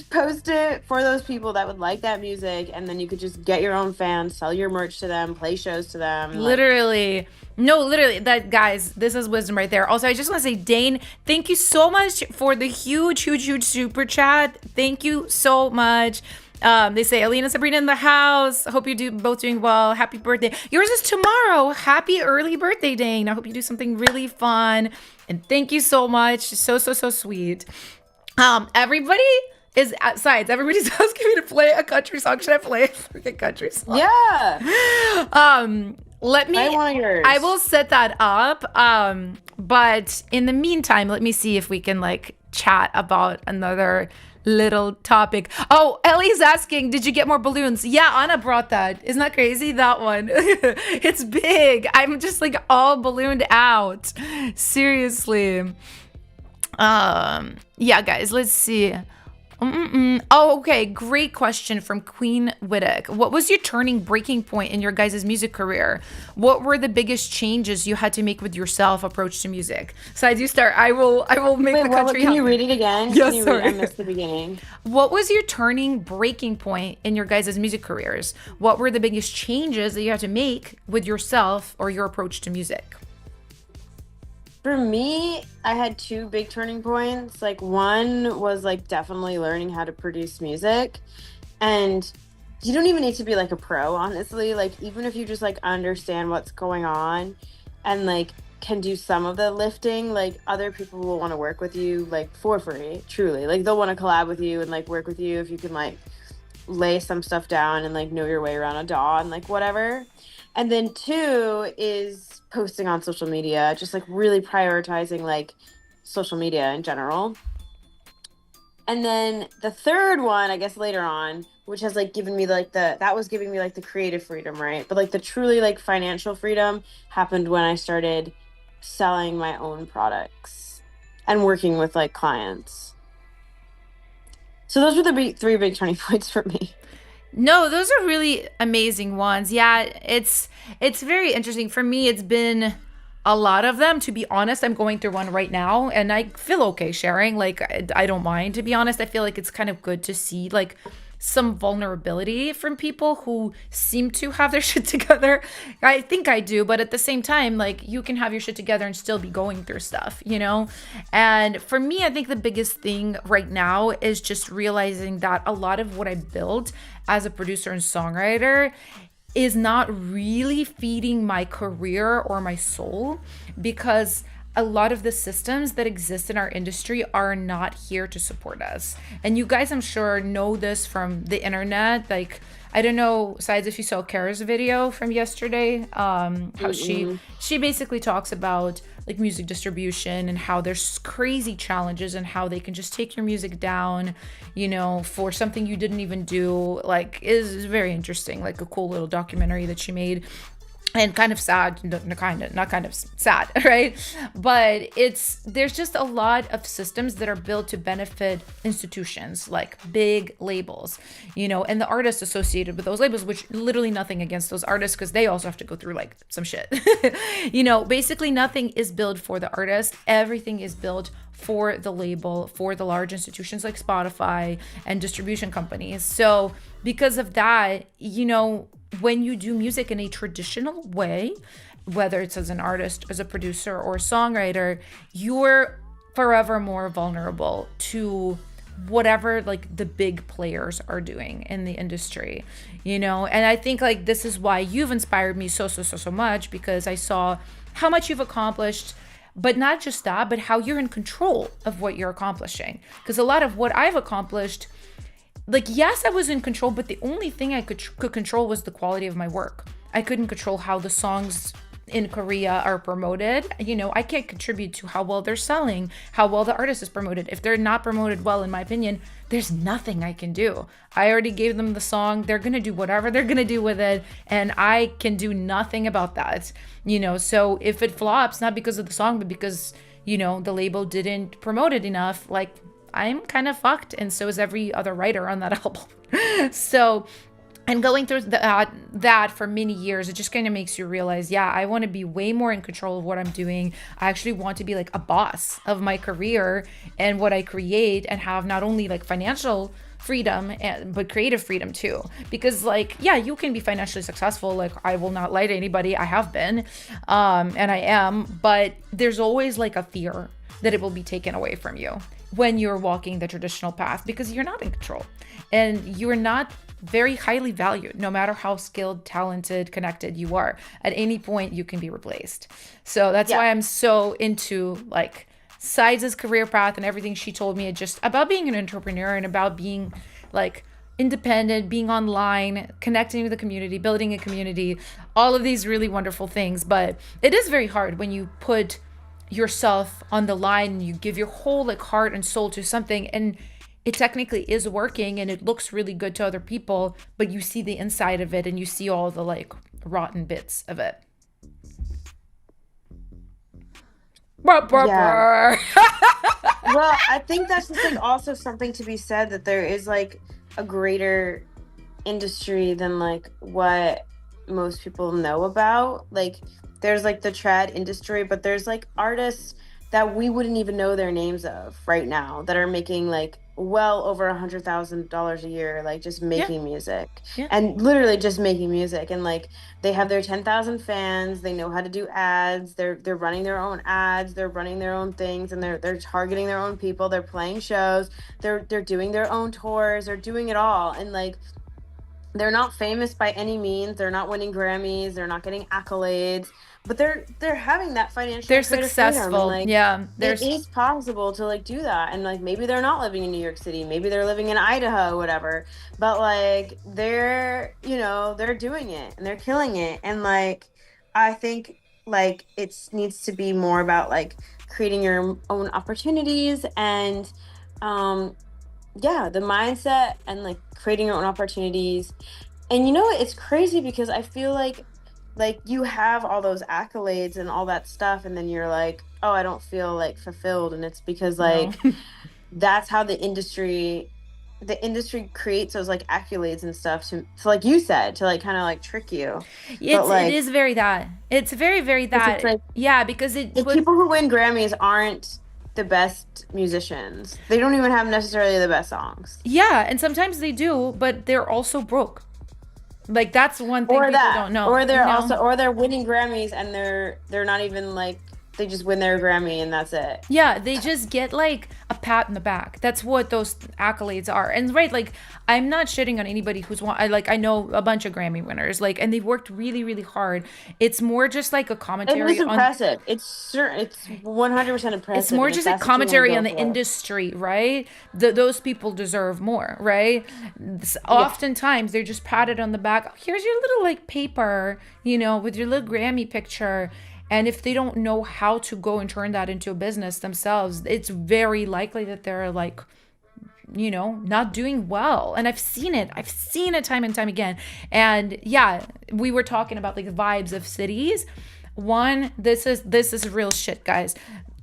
post it for those people that would like that music, and then you could just get your own fans, sell your merch to them, play shows to them, like Literally. No, literally. That guys, this is wisdom right there. Also, I just want to say, Dane, thank you so much for the huge, huge, huge super chat. Thank you so much. They say Alina, Sabrina in the house. Hope you do both doing well. Happy birthday. Yours is tomorrow. Happy early birthday, Dane. I hope you do something really fun. And thank you so much. So, so, so sweet. Everybody is at Sides. Everybody's asking me to play a country song. Should I play a freaking country song? yeah, Let I me. want yours. I will set that up. But in the meantime, let me see if we can like chat about another little topic. Oh, Ellie's asking, did you get more balloons? Yeah, Anna brought that. Isn't that crazy? That one. It's big. I'm just like all ballooned out. Seriously. Yeah, guys, let's see. Oh, okay. Great question from Queen Wittick. What was your turning breaking point in your guys' music career? What were the biggest changes you had to make with yourself approach to music? So I do start. I will make Wait, the what, country. can you read it again? Yeah, Can you sorry. I missed the beginning. What was your turning breaking point in your guys' music careers? What were the biggest changes that you had to make with yourself or your approach to music? For me, I had two big turning points. Like one was like definitely learning how to produce music. And you don't even need to be like a pro, honestly. Like even if you just like understand what's going on and like can do some of the lifting, like other people will want to work with you like for free, truly. Like they'll want to collab with you and like work with you if you can like lay some stuff down and like know your way around a DAW and like whatever. And then two is posting on social media, just like really prioritizing like social media in general. And then the third one, I guess later on, which has like given me like that was giving me like the creative freedom, right? But like the truly like financial freedom happened when I started selling my own products and working with like clients. So those were the three big turning points for me. No, those are really amazing ones. Yeah, it's very interesting. For me, it's been a lot of them. To be honest, I'm going through one right now and I feel okay sharing. Like I don't mind, to be honest. I feel like it's kind of good to see like some vulnerability from people who seem to have their shit together. I think I do, but at the same time, like you can have your shit together and still be going through stuff, you know? And for me, I think the biggest thing right now is just realizing that a lot of what I built as a producer and songwriter is not really feeding my career or my soul, because a lot of the systems that exist in our industry are not here to support us. And you guys, I'm sure, know this from the internet. Like, I don't know, Seids, if you saw Kara's video from yesterday, how she basically talks about like music distribution and how there's crazy challenges and how they can just take your music down, you know, for something you didn't even do. Like, is very interesting, like a cool little documentary that she made. And kind of sad, not kind of sad, right? But there's just a lot of systems that are built to benefit institutions like big labels, you know, and the artists associated with those labels, which literally nothing against those artists, because they also have to go through like some shit. You know, basically nothing is built for the artist. Everything is built for the label, for the large institutions like Spotify and distribution companies. So because of that, you know, when you do music in a traditional way, whether it's as an artist, as a producer, or a songwriter, you're forever more vulnerable to whatever like the big players are doing in the industry, you know. And I think like this is why you've inspired me so much, because I saw how much you've accomplished, but not just that, but how you're in control of what you're accomplishing. Because a lot of what I've accomplished, like, yes, I was in control, but the only thing I could control was the quality of my work. I couldn't control how the songs in Korea are promoted. You know, I can't contribute to how well they're selling, how well the artist is promoted. If they're not promoted well, in my opinion, there's nothing I can do. I already gave them the song. They're going to do whatever they're going to do with it, and I can do nothing about that. You know, so if it flops, not because of the song, but because, you know, the label didn't promote it enough, like, I'm kind of fucked, and so is every other writer on that album. So, and going through that for many years, it just kind of makes you realize, yeah, I want to be way more in control of what I'm doing. I actually want to be like a boss of my career and what I create, and have not only like financial freedom but creative freedom too. Because like, yeah, you can be financially successful. Like, I will not lie to anybody, I have been, and I am, but there's always like a fear that it will be taken away from you when you're walking the traditional path, because you're not in control and you're not very highly valued, no matter how skilled, talented, connected you are. At any point you can be replaced. So that's why I'm so into like Seids' career path and everything she told me, just about being an entrepreneur and about being like independent, being online, connecting with the community, building a community, all of these really wonderful things. But it is very hard when you put yourself on the line and you give your whole like heart and soul to something, and it technically is working and it looks really good to other people, but you see the inside of it and you see all the like rotten bits of it. Yeah. Well, I think that's just like also something to be said, that there is like a greater industry than like what most people know about. Like, there's like the trad industry, but there's like artists that we wouldn't even know their names of right now that are making like well over $100,000 a year, like just making music and literally just making music. And like, they have their 10,000 fans. They know how to do ads. They're running their own ads. They're running their own things, and they're targeting their own people. They're playing shows. They're doing their own tours. They're doing it all. And like, they're not famous by any means. They're not winning Grammys. They're not getting accolades, but they're having that financial. They're successful. Like, yeah, it is possible to like do that. And like, maybe they're not living in New York City. Maybe they're living in Idaho, whatever. But like, they're, you know, they're doing it and they're killing it. And like, I think like it needs to be more about like creating your own opportunities and the mindset and like creating your own opportunities. And you know what, it's crazy because I feel like you have all those accolades and all that stuff, and then you're like, oh, I don't feel like fulfilled. And it's because like that's how the industry creates those like accolades and stuff to like you said, to like kind of like trick you. It is very that. It's very, very that. Like, yeah, because the people who win Grammys aren't the best musicians. They don't even have necessarily the best songs. Yeah, and sometimes they do, but they're also broke. Like, that's one thing people don't know. Or they're also, or they're winning Grammys and they're not even like they just win their Grammy and that's it. Yeah, they just get like a pat in the back. That's what those accolades are. And right, like I'm not shitting on anybody who's won. I know a bunch of Grammy winners, like, and they've worked really, really hard. It's more just like a It commentary was on. impressive. It's 100% It's impressive, more and if just a that's what you want to commentary go on the for. industry, right? Those people deserve more, right? Yeah. Oftentimes they're just patted on the back. "Oh, here's your little like paper, with your little Grammy picture." And if they don't know how to go and turn that into a business themselves, it's very likely that they're like, not doing well. And I've seen it. I've seen it time and time again. And yeah, we were talking about like the vibes of cities. One, this is real shit, guys.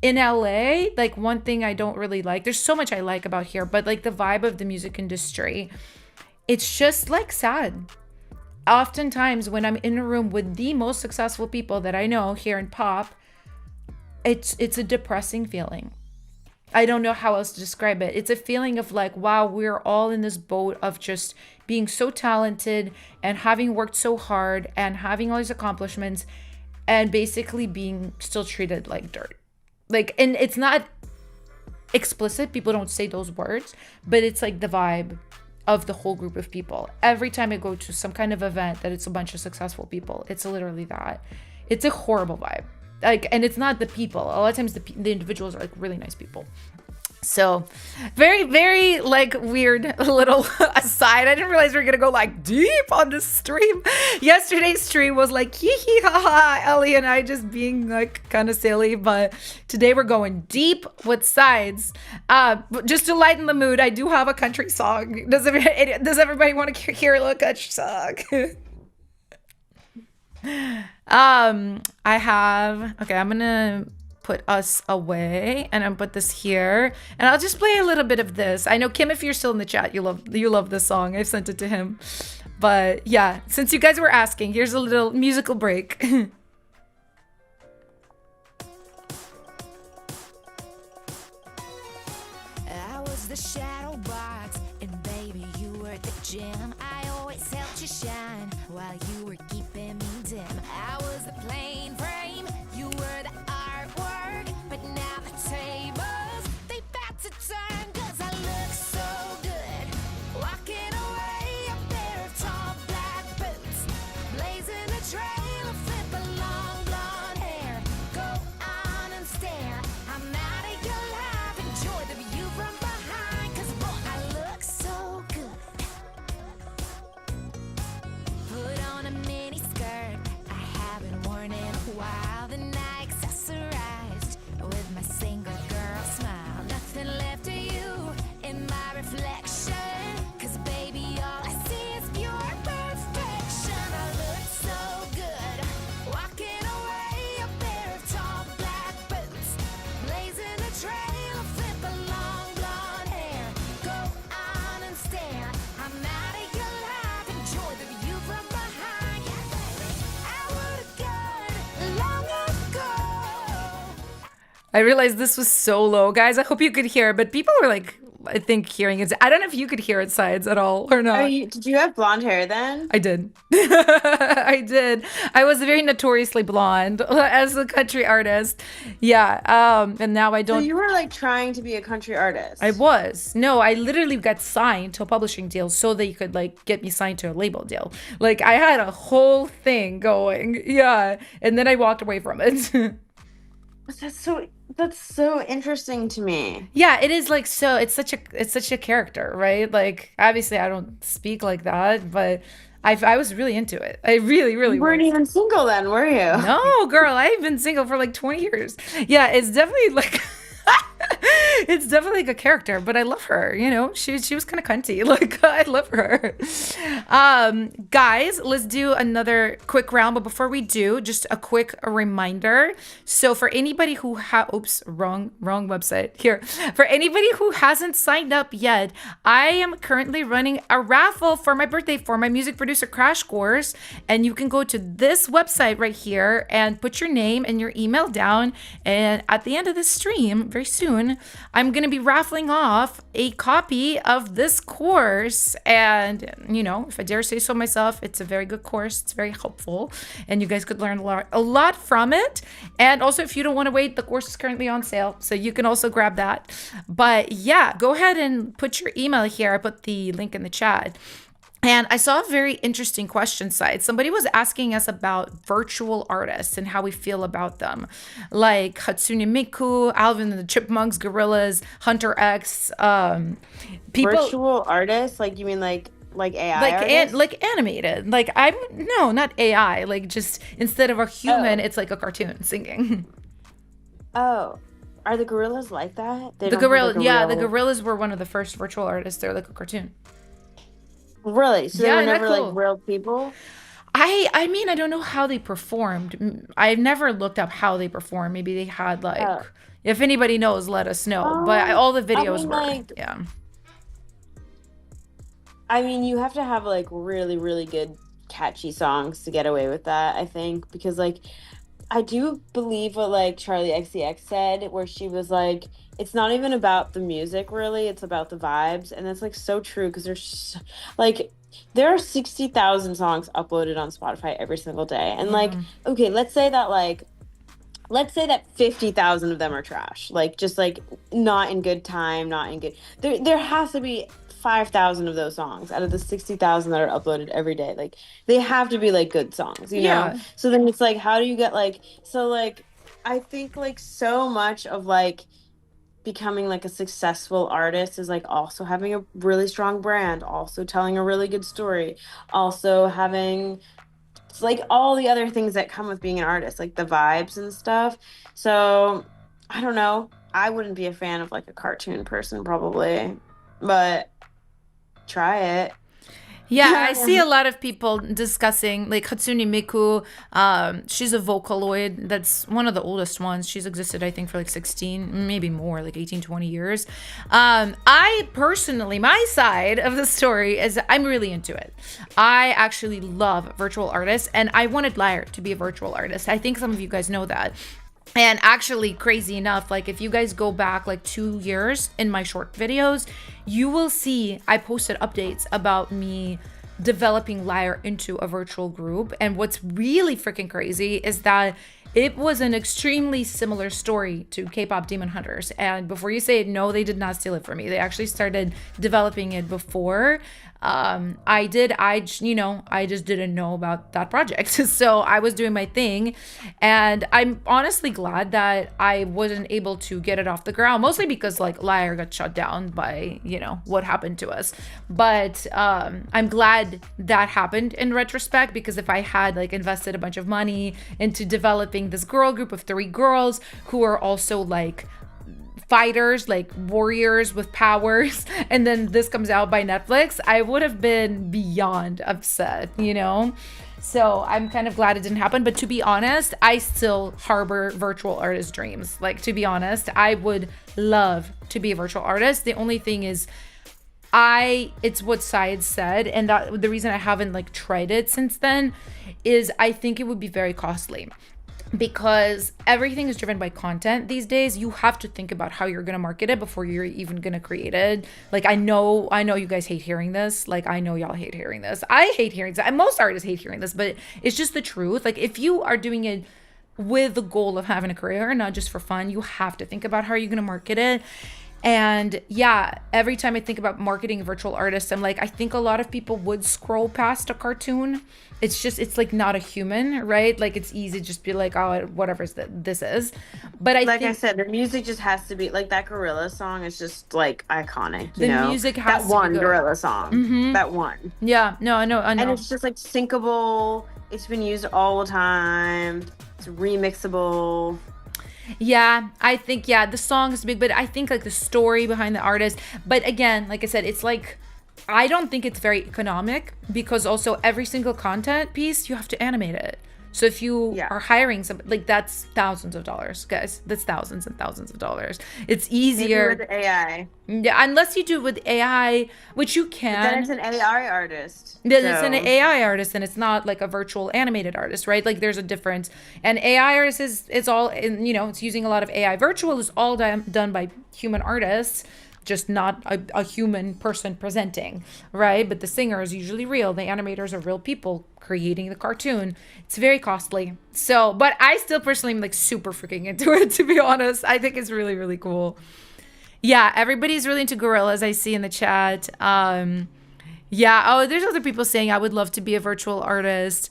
In LA, like one thing I don't really like, there's so much I like about here, but like the vibe of the music industry, it's just like sad. Oftentimes when I'm in a room with the most successful people that I know here in pop, it's a depressing feeling. I don't know how else to describe it. It's a feeling of like, wow, we're all in this boat of just being so talented and having worked so hard and having all these accomplishments and basically being still treated like dirt. Like, and it's not explicit, people don't say those words, but it's like the vibe of the whole group of people. Every time I go to some kind of event that it's a bunch of successful people, it's literally that. It's a horrible vibe. Like, and it's not the people. A lot of times the individuals are like really nice people. So very, very like weird little aside. I didn't realize we were going to go like deep on this stream. Yesterday's stream was like hee hee ha ha, Ellie and I just being like kind of silly. But today we're going deep with Seids. Just to lighten the mood, I do have a country song. Does everybody want to hear a little country song? I'm gonna put us away and I'm put this here and I'll just play a little bit of this. I know Kim, if you're still in the chat, you love this song. I've sent it to him. But yeah, since you guys were asking, here's a little musical break. I was the shadow box, and baby, you were the gem. I always helped you shine while you were keeping me dim. I was the plain frame, you were the artwork. But now the tables, they about to turn, 'cause I look so good. Walking away, a pair of tall black boots, blazing a trail of flip along blonde hair. Go on and stare, I'm out of your life. Enjoy the view from behind, 'cause boy, I look so good. Put on a mini skirt I haven't worn in a while. Then I accessorized with my single girl smile. Nothing left of you in my reflection, 'cause baby, all I see is pure perfection. I look so good. Walking away, a pair of tall black boots, blazing a trail of flip along blonde hair. Go on and stare, I'm out of your life. Enjoy the view from behind. Yeah, baby, I would've gone long ago. I realized this was so low, guys. I hope you could hear it, but people were like, I think hearing it. I don't know if you could hear it Sides at all or not. Did you have blonde hair then? I did. I did. I was very notoriously blonde as a country artist. Yeah. And now I So don't. you were like trying to be a country artist. I was. No, I literally got signed to a publishing deal so they could like get me signed to a label deal. Like I had a whole thing going. Yeah. And then I walked away from it. That's so interesting to me. Yeah, it is like so it's such a character, right? Like obviously I don't speak like that, but I was really into it. I really, really You weren't was. even single then, were you? No, girl, I've been single for like 20 years. Yeah, it's definitely like it's definitely like a character, but I love her, she was kind of cunty. Like I love her. Guys, let's do another quick round, but before we do, just a quick reminder. So for anybody who wrong website here. For anybody who hasn't signed up yet, I am currently running a raffle for my birthday for my music producer crash course, and you can go to this website right here and put your name and your email down, and at the end of the stream very soon soon, I'm going to be raffling off a copy of this course. And, you know, if I dare say so myself, it's a very good course. It's very helpful. And you guys could learn a lot from it. And also, if you don't want to wait, the course is currently on sale. So you can also grab that. But yeah, go ahead and put your email here. I put the link in the chat. And I saw a very interesting question side. Somebody was asking us about virtual artists and how we feel about them. Like Hatsune Miku, Alvin and the Chipmunks, Gorillas, Hunter X, people. Virtual artists? Like, you mean like AI artists? Like animated. Like no, not AI. Like just instead of a human, it's like a cartoon singing. Oh. Are the gorillas like that? The gorillas were one of the first virtual artists. They're like a cartoon. Really? So Yeah, they were never cool. like real people? I mean, I don't know how they performed. I've never looked up how they performed. Maybe they had like, if anybody knows, let us know. But all the videos were, yeah. I mean, you have to have like really, really good catchy songs to get away with that, I think, because like I do believe what like Charlie XCX said, where she was like, it's not even about the music really, it's about the vibes. And that's like so true, because there's like there are 60,000 songs uploaded on Spotify every single day. And like, okay, let's say that 50,000 of them are trash, like just like not in good time, not in good. There has to be 5,000 of those songs out of the 60,000 that are uploaded every day. Like they have to be like good songs, you know? So then it's like, how do you get like, so like, I think like so much of like becoming like a successful artist is like also having a really strong brand, also telling a really good story, also having like all the other things that come with being an artist, like the vibes and stuff. So I don't know. I wouldn't be a fan of like a cartoon person probably, but try it. Yeah, I see a lot of people discussing like Hatsune Miku. She's a Vocaloid. That's one of the oldest ones. She's existed, I think, for like 16, maybe more, like 18, 20 years. I personally, my side of the story is I'm really into it. I actually love virtual artists, and I wanted Lyre to be a virtual artist. I think some of you guys know that. And actually, crazy enough, like if you guys go back like 2 years in my short videos, you will see I posted updates about me developing Lyre into a virtual group. And what's really freaking crazy is that it was an extremely similar story to K-pop Demon Hunters. And before you say it, no, they did not steal it from me. They actually started developing it before I just didn't know about that project. So I was doing my thing, and I'm honestly glad that I wasn't able to get it off the ground, mostly because like Lyre got shut down by, what happened to us. But I'm glad that happened in retrospect, because if I had like invested a bunch of money into developing this girl group of 3 girls who are also like fighters, like warriors with powers, and then this comes out by Netflix, I would have been beyond upset, So I'm kind of glad it didn't happen. But to be honest, I still harbor virtual artist dreams. Like, to be honest, I would love to be a virtual artist. The only thing is, it's what Seids said, and that the reason I haven't like tried it since then is I think it would be very costly. Because everything is driven by content these days. You have to think about how you're going to market it before you're even going to create it. Like, I know you guys hate hearing this. Like, I know y'all hate hearing this. I hate hearing this. Most artists hate hearing this, but it's just the truth. Like, if you are doing it with the goal of having a career, not just for fun, you have to think about how you're going to market it. And yeah, every time I think about marketing a virtual artist, I'm like, I think a lot of people would scroll past a cartoon. It's like not a human, right? Like, it's easy to just be like, oh, whatever this is. But I said, the music just has to be like that gorilla song is just like iconic. Music has that to one be good. Gorilla song, that one. Yeah, no, I know. And it's just like syncable. It's been used all the time. It's remixable. Yeah, I think, the song is big, but I think like the story behind the artist. But again, like I said, it's like, I don't think it's very economic, because also every single content piece, you have to animate it. So if you Yeah. are hiring somebody, like that's thousands of dollars, guys. That's thousands and thousands of dollars. It's Maybe easier. with AI. Yeah, unless you do it with AI, which you But then it's can. an AI artist. Then it's an So AI artist and it's not like a virtual animated artist, right? Like there's a difference. And AI artist is it's all in, it's using a lot of AI. Virtual is all done by human artists, just not a human person presenting, right? But the singer is usually real. The animators are real people creating the cartoon. It's very costly. So, but I still personally am like super freaking into it, to be honest. I think it's really, really cool. Yeah, everybody's really into gorillas, I see in the chat. Yeah. Oh, there's other people saying I would love to be a virtual artist.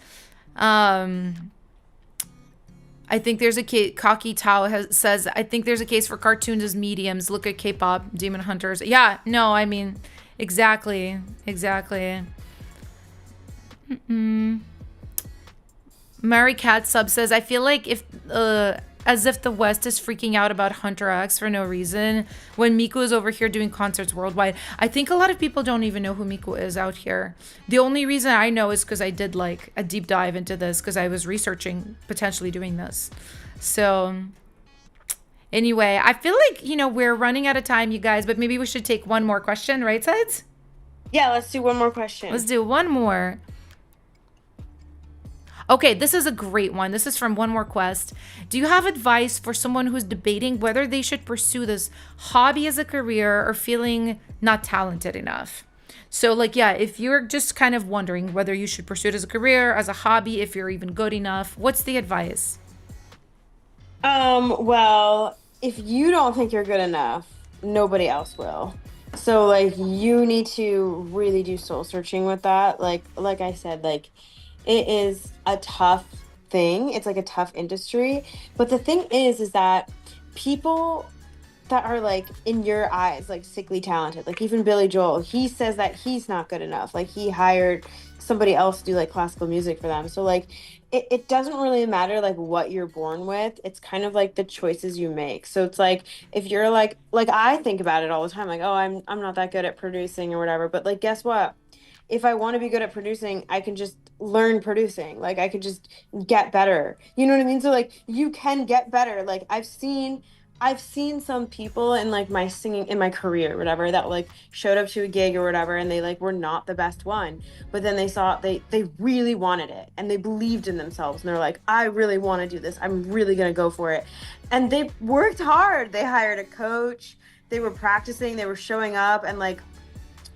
I think there's a case. Cocky Tao says I think there's a case for cartoons as mediums. Look at K-pop, Demon Hunters. Yeah. No, I mean, exactly. Mary Cat Sub says I feel like as if the West is freaking out about Hunter X for no reason when Miku is over here doing concerts worldwide. I think a lot of people don't even know who Miku is out here. The only reason I know is because I did like a deep dive into this because I was researching potentially doing this. So anyway, I feel like, we're running out of time, you guys, but maybe we should take one more question, right, Seids? yeah, let's do one more question. Let's do one more. Okay, this is a great one. This is from One More Quest. Do you have advice for someone who's debating whether they should pursue this hobby as a career or feeling not talented enough? So like, yeah, if you're just kind of wondering whether you should pursue it as a career, as a hobby, if you're even good enough, what's the advice? Well, if you don't think you're good enough, nobody else will. So like you need to really do soul searching with that. Like I said, like it is a tough thing. It's like a tough industry. But the thing is that people that are like in your eyes like sickly talented, like even Billy Joel, he says that he's not good enough. Like he hired somebody else to do like classical music for them. So like it doesn't really matter like what you're born with. It's kind of like the choices you make. So it's like if you're like I think about it all the time, like, oh, I'm not that good at producing or whatever. But like guess what? If I want to be good at producing, I can just learn producing. Like I could just get better. You know what I mean? So like you can get better. Like I've seen some people in like my singing in my career or whatever that like showed up to a gig or whatever and they like were not the best one, but then they saw they really wanted it and they believed in themselves and they're like, I really want to do this, I'm really gonna go for it. And they worked hard, they hired a coach, they were practicing, they were showing up, and like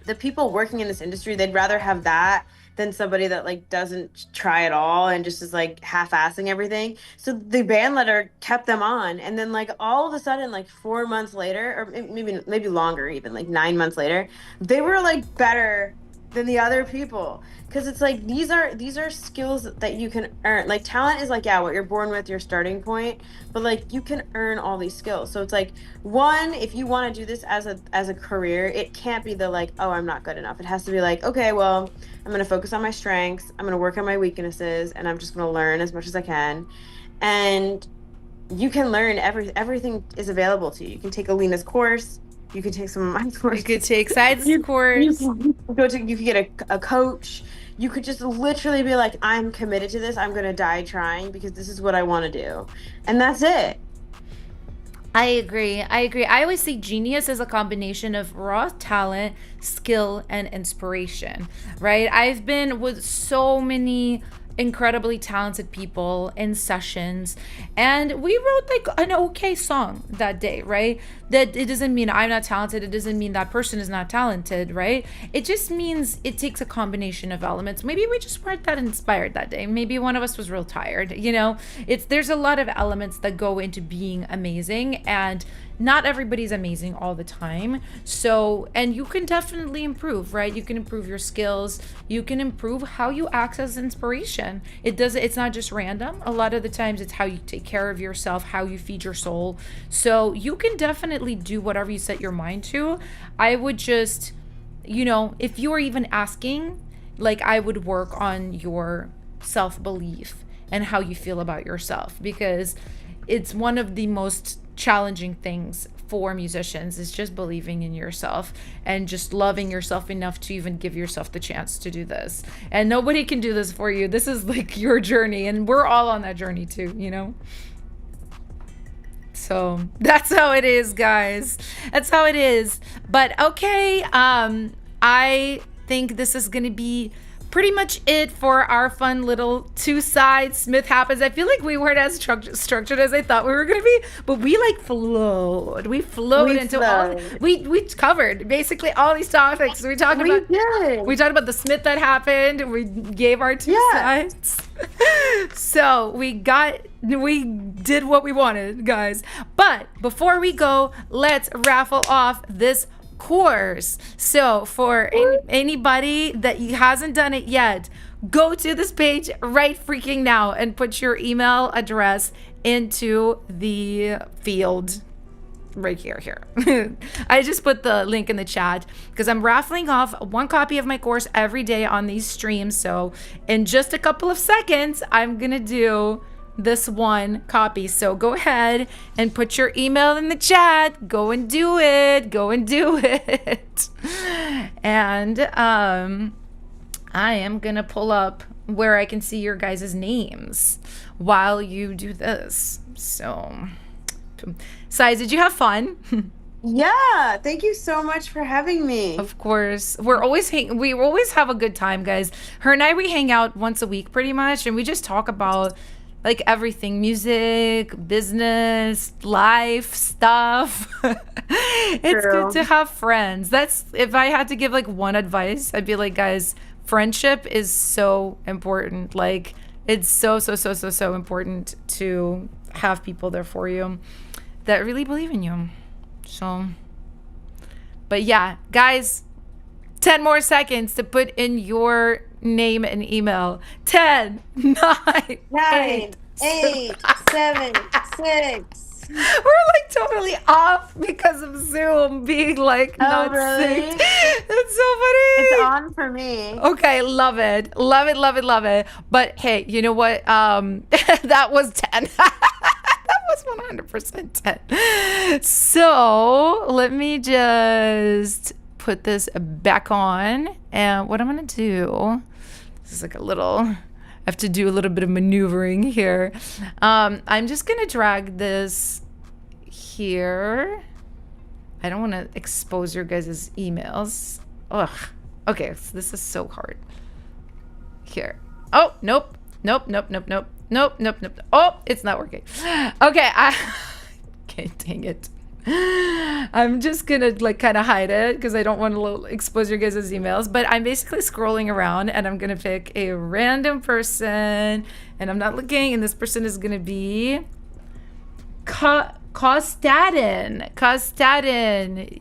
the people working in this industry, they'd rather have that than somebody that like doesn't try at all and just is like half-assing everything. So the band letter kept them on, and then like all of a sudden, like 4 months later, or maybe longer, even like 9 months later, they were like better than the other people. Because it's like these are skills that you can earn. Like talent is like, yeah, what you're born with, your starting point, but like you can earn all these skills. So it's like, one, if you want to do this as a career, it can't be the like, oh, I'm not good enough. It has to be like, okay, well, I'm going to focus on my strengths, I'm going to work on my weaknesses, and I'm just going to learn as much as I can. And you can learn everything is available to you. You can take Alina's course, you can take some of my course, You could take Seids' you course. you could get a coach. You could just literally be like, I'm committed to this, I'm going to die trying because this is what I want to do, and that's it. I agree. I always see genius as a combination of raw talent, skill, and inspiration, right? I've been with so many incredibly talented people in sessions, and we wrote like an okay song that day, right? That it doesn't mean I'm not talented, it doesn't mean that person is not talented, right? It just means it takes a combination of elements. Maybe we just weren't that inspired that day, maybe one of us was real tired, there's a lot of elements that go into being amazing, and not everybody's amazing all the time. So, and you can definitely improve, right? You can improve your skills, you can improve how you access inspiration. It's not just random. A lot of the times it's how you take care of yourself, how you feed your soul. So you can definitely do whatever you set your mind to. I would just, if you are even asking, like, I would work on your self-belief and how you feel about yourself, because it's one of the most challenging things for musicians, is just believing in yourself and just loving yourself enough to even give yourself the chance to do this. And nobody can do this for you. This is like your journey, and we're all on that journey too, you know? So that's how it is, guys. That's how it is. But okay, I think this is gonna be pretty much it for our fun little two sides Smith happens. I feel like we weren't as structured as I thought we were gonna be, but we like flowed. We flowed into all. We covered basically all these topics. We talked about the Smith that happened. We gave our two sides. So we did what we wanted, guys. But before we go, let's raffle off this course. So for anybody that hasn't done it yet, go to this page right freaking now and put your email address into the field right here. I just put the link in the chat because I'm raffling off one copy of my course every day on these streams. So in just a couple of seconds, I'm gonna do this one copy. So go ahead and put your email in the chat. Go and do it. And I am gonna pull up where I can see your guys' names while you do this. So Seids, did you have fun? Yeah, thank you so much for having me. Of course. We always have a good time, guys. Her and I, we hang out once a week pretty much, and we just talk about like everything: music, business, life stuff. It's good to have friends. That's, if I had to give like one advice, I'd be like, guys, friendship is so important. Like, it's so important to have people there for you that really believe in you. So, but yeah, guys, 10 more seconds to put in your name and email. 10, 9, 8, 7, 6. We're like totally off because of Zoom being like not really? synced. That's so funny. It's on for me. Okay, love it. But hey, you know what? That was 10. That was 100% 10. So let me just put this back on. And what I'm going to do, this is like a little, I have to do a little bit of maneuvering here. I'm just going to drag this here. I don't want to expose your guys' emails. Ugh. Okay, so this is so hard. Here. Oh, nope. Nope. Oh, it's not working. Okay, okay, dang it. I'm just gonna like kind of hide it because I don't want to expose your guys' emails, but I'm basically scrolling around and I'm gonna pick a random person and I'm not looking, and this person is gonna be Kostadin.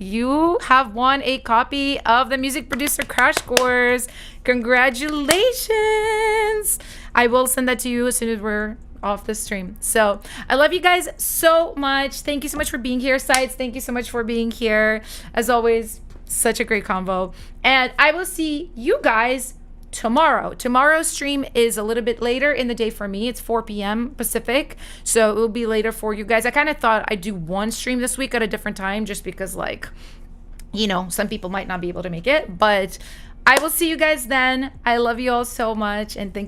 You have won a copy of the Music Producer Crash Course. Congratulations. I will send that to you as soon as we're off the stream. So I love you guys so much. Thank you so much for being here. Seids, thank you so much for being here. As always, such a great combo. And I will see you guys tomorrow. Tomorrow's stream is a little bit later in the day for me. It's 4 p.m. Pacific. So it will be later for you guys. I kind of thought I'd do one stream this week at a different time just because, like, you know, some people might not be able to make it. But I will see you guys then. I love you all so much. And thank you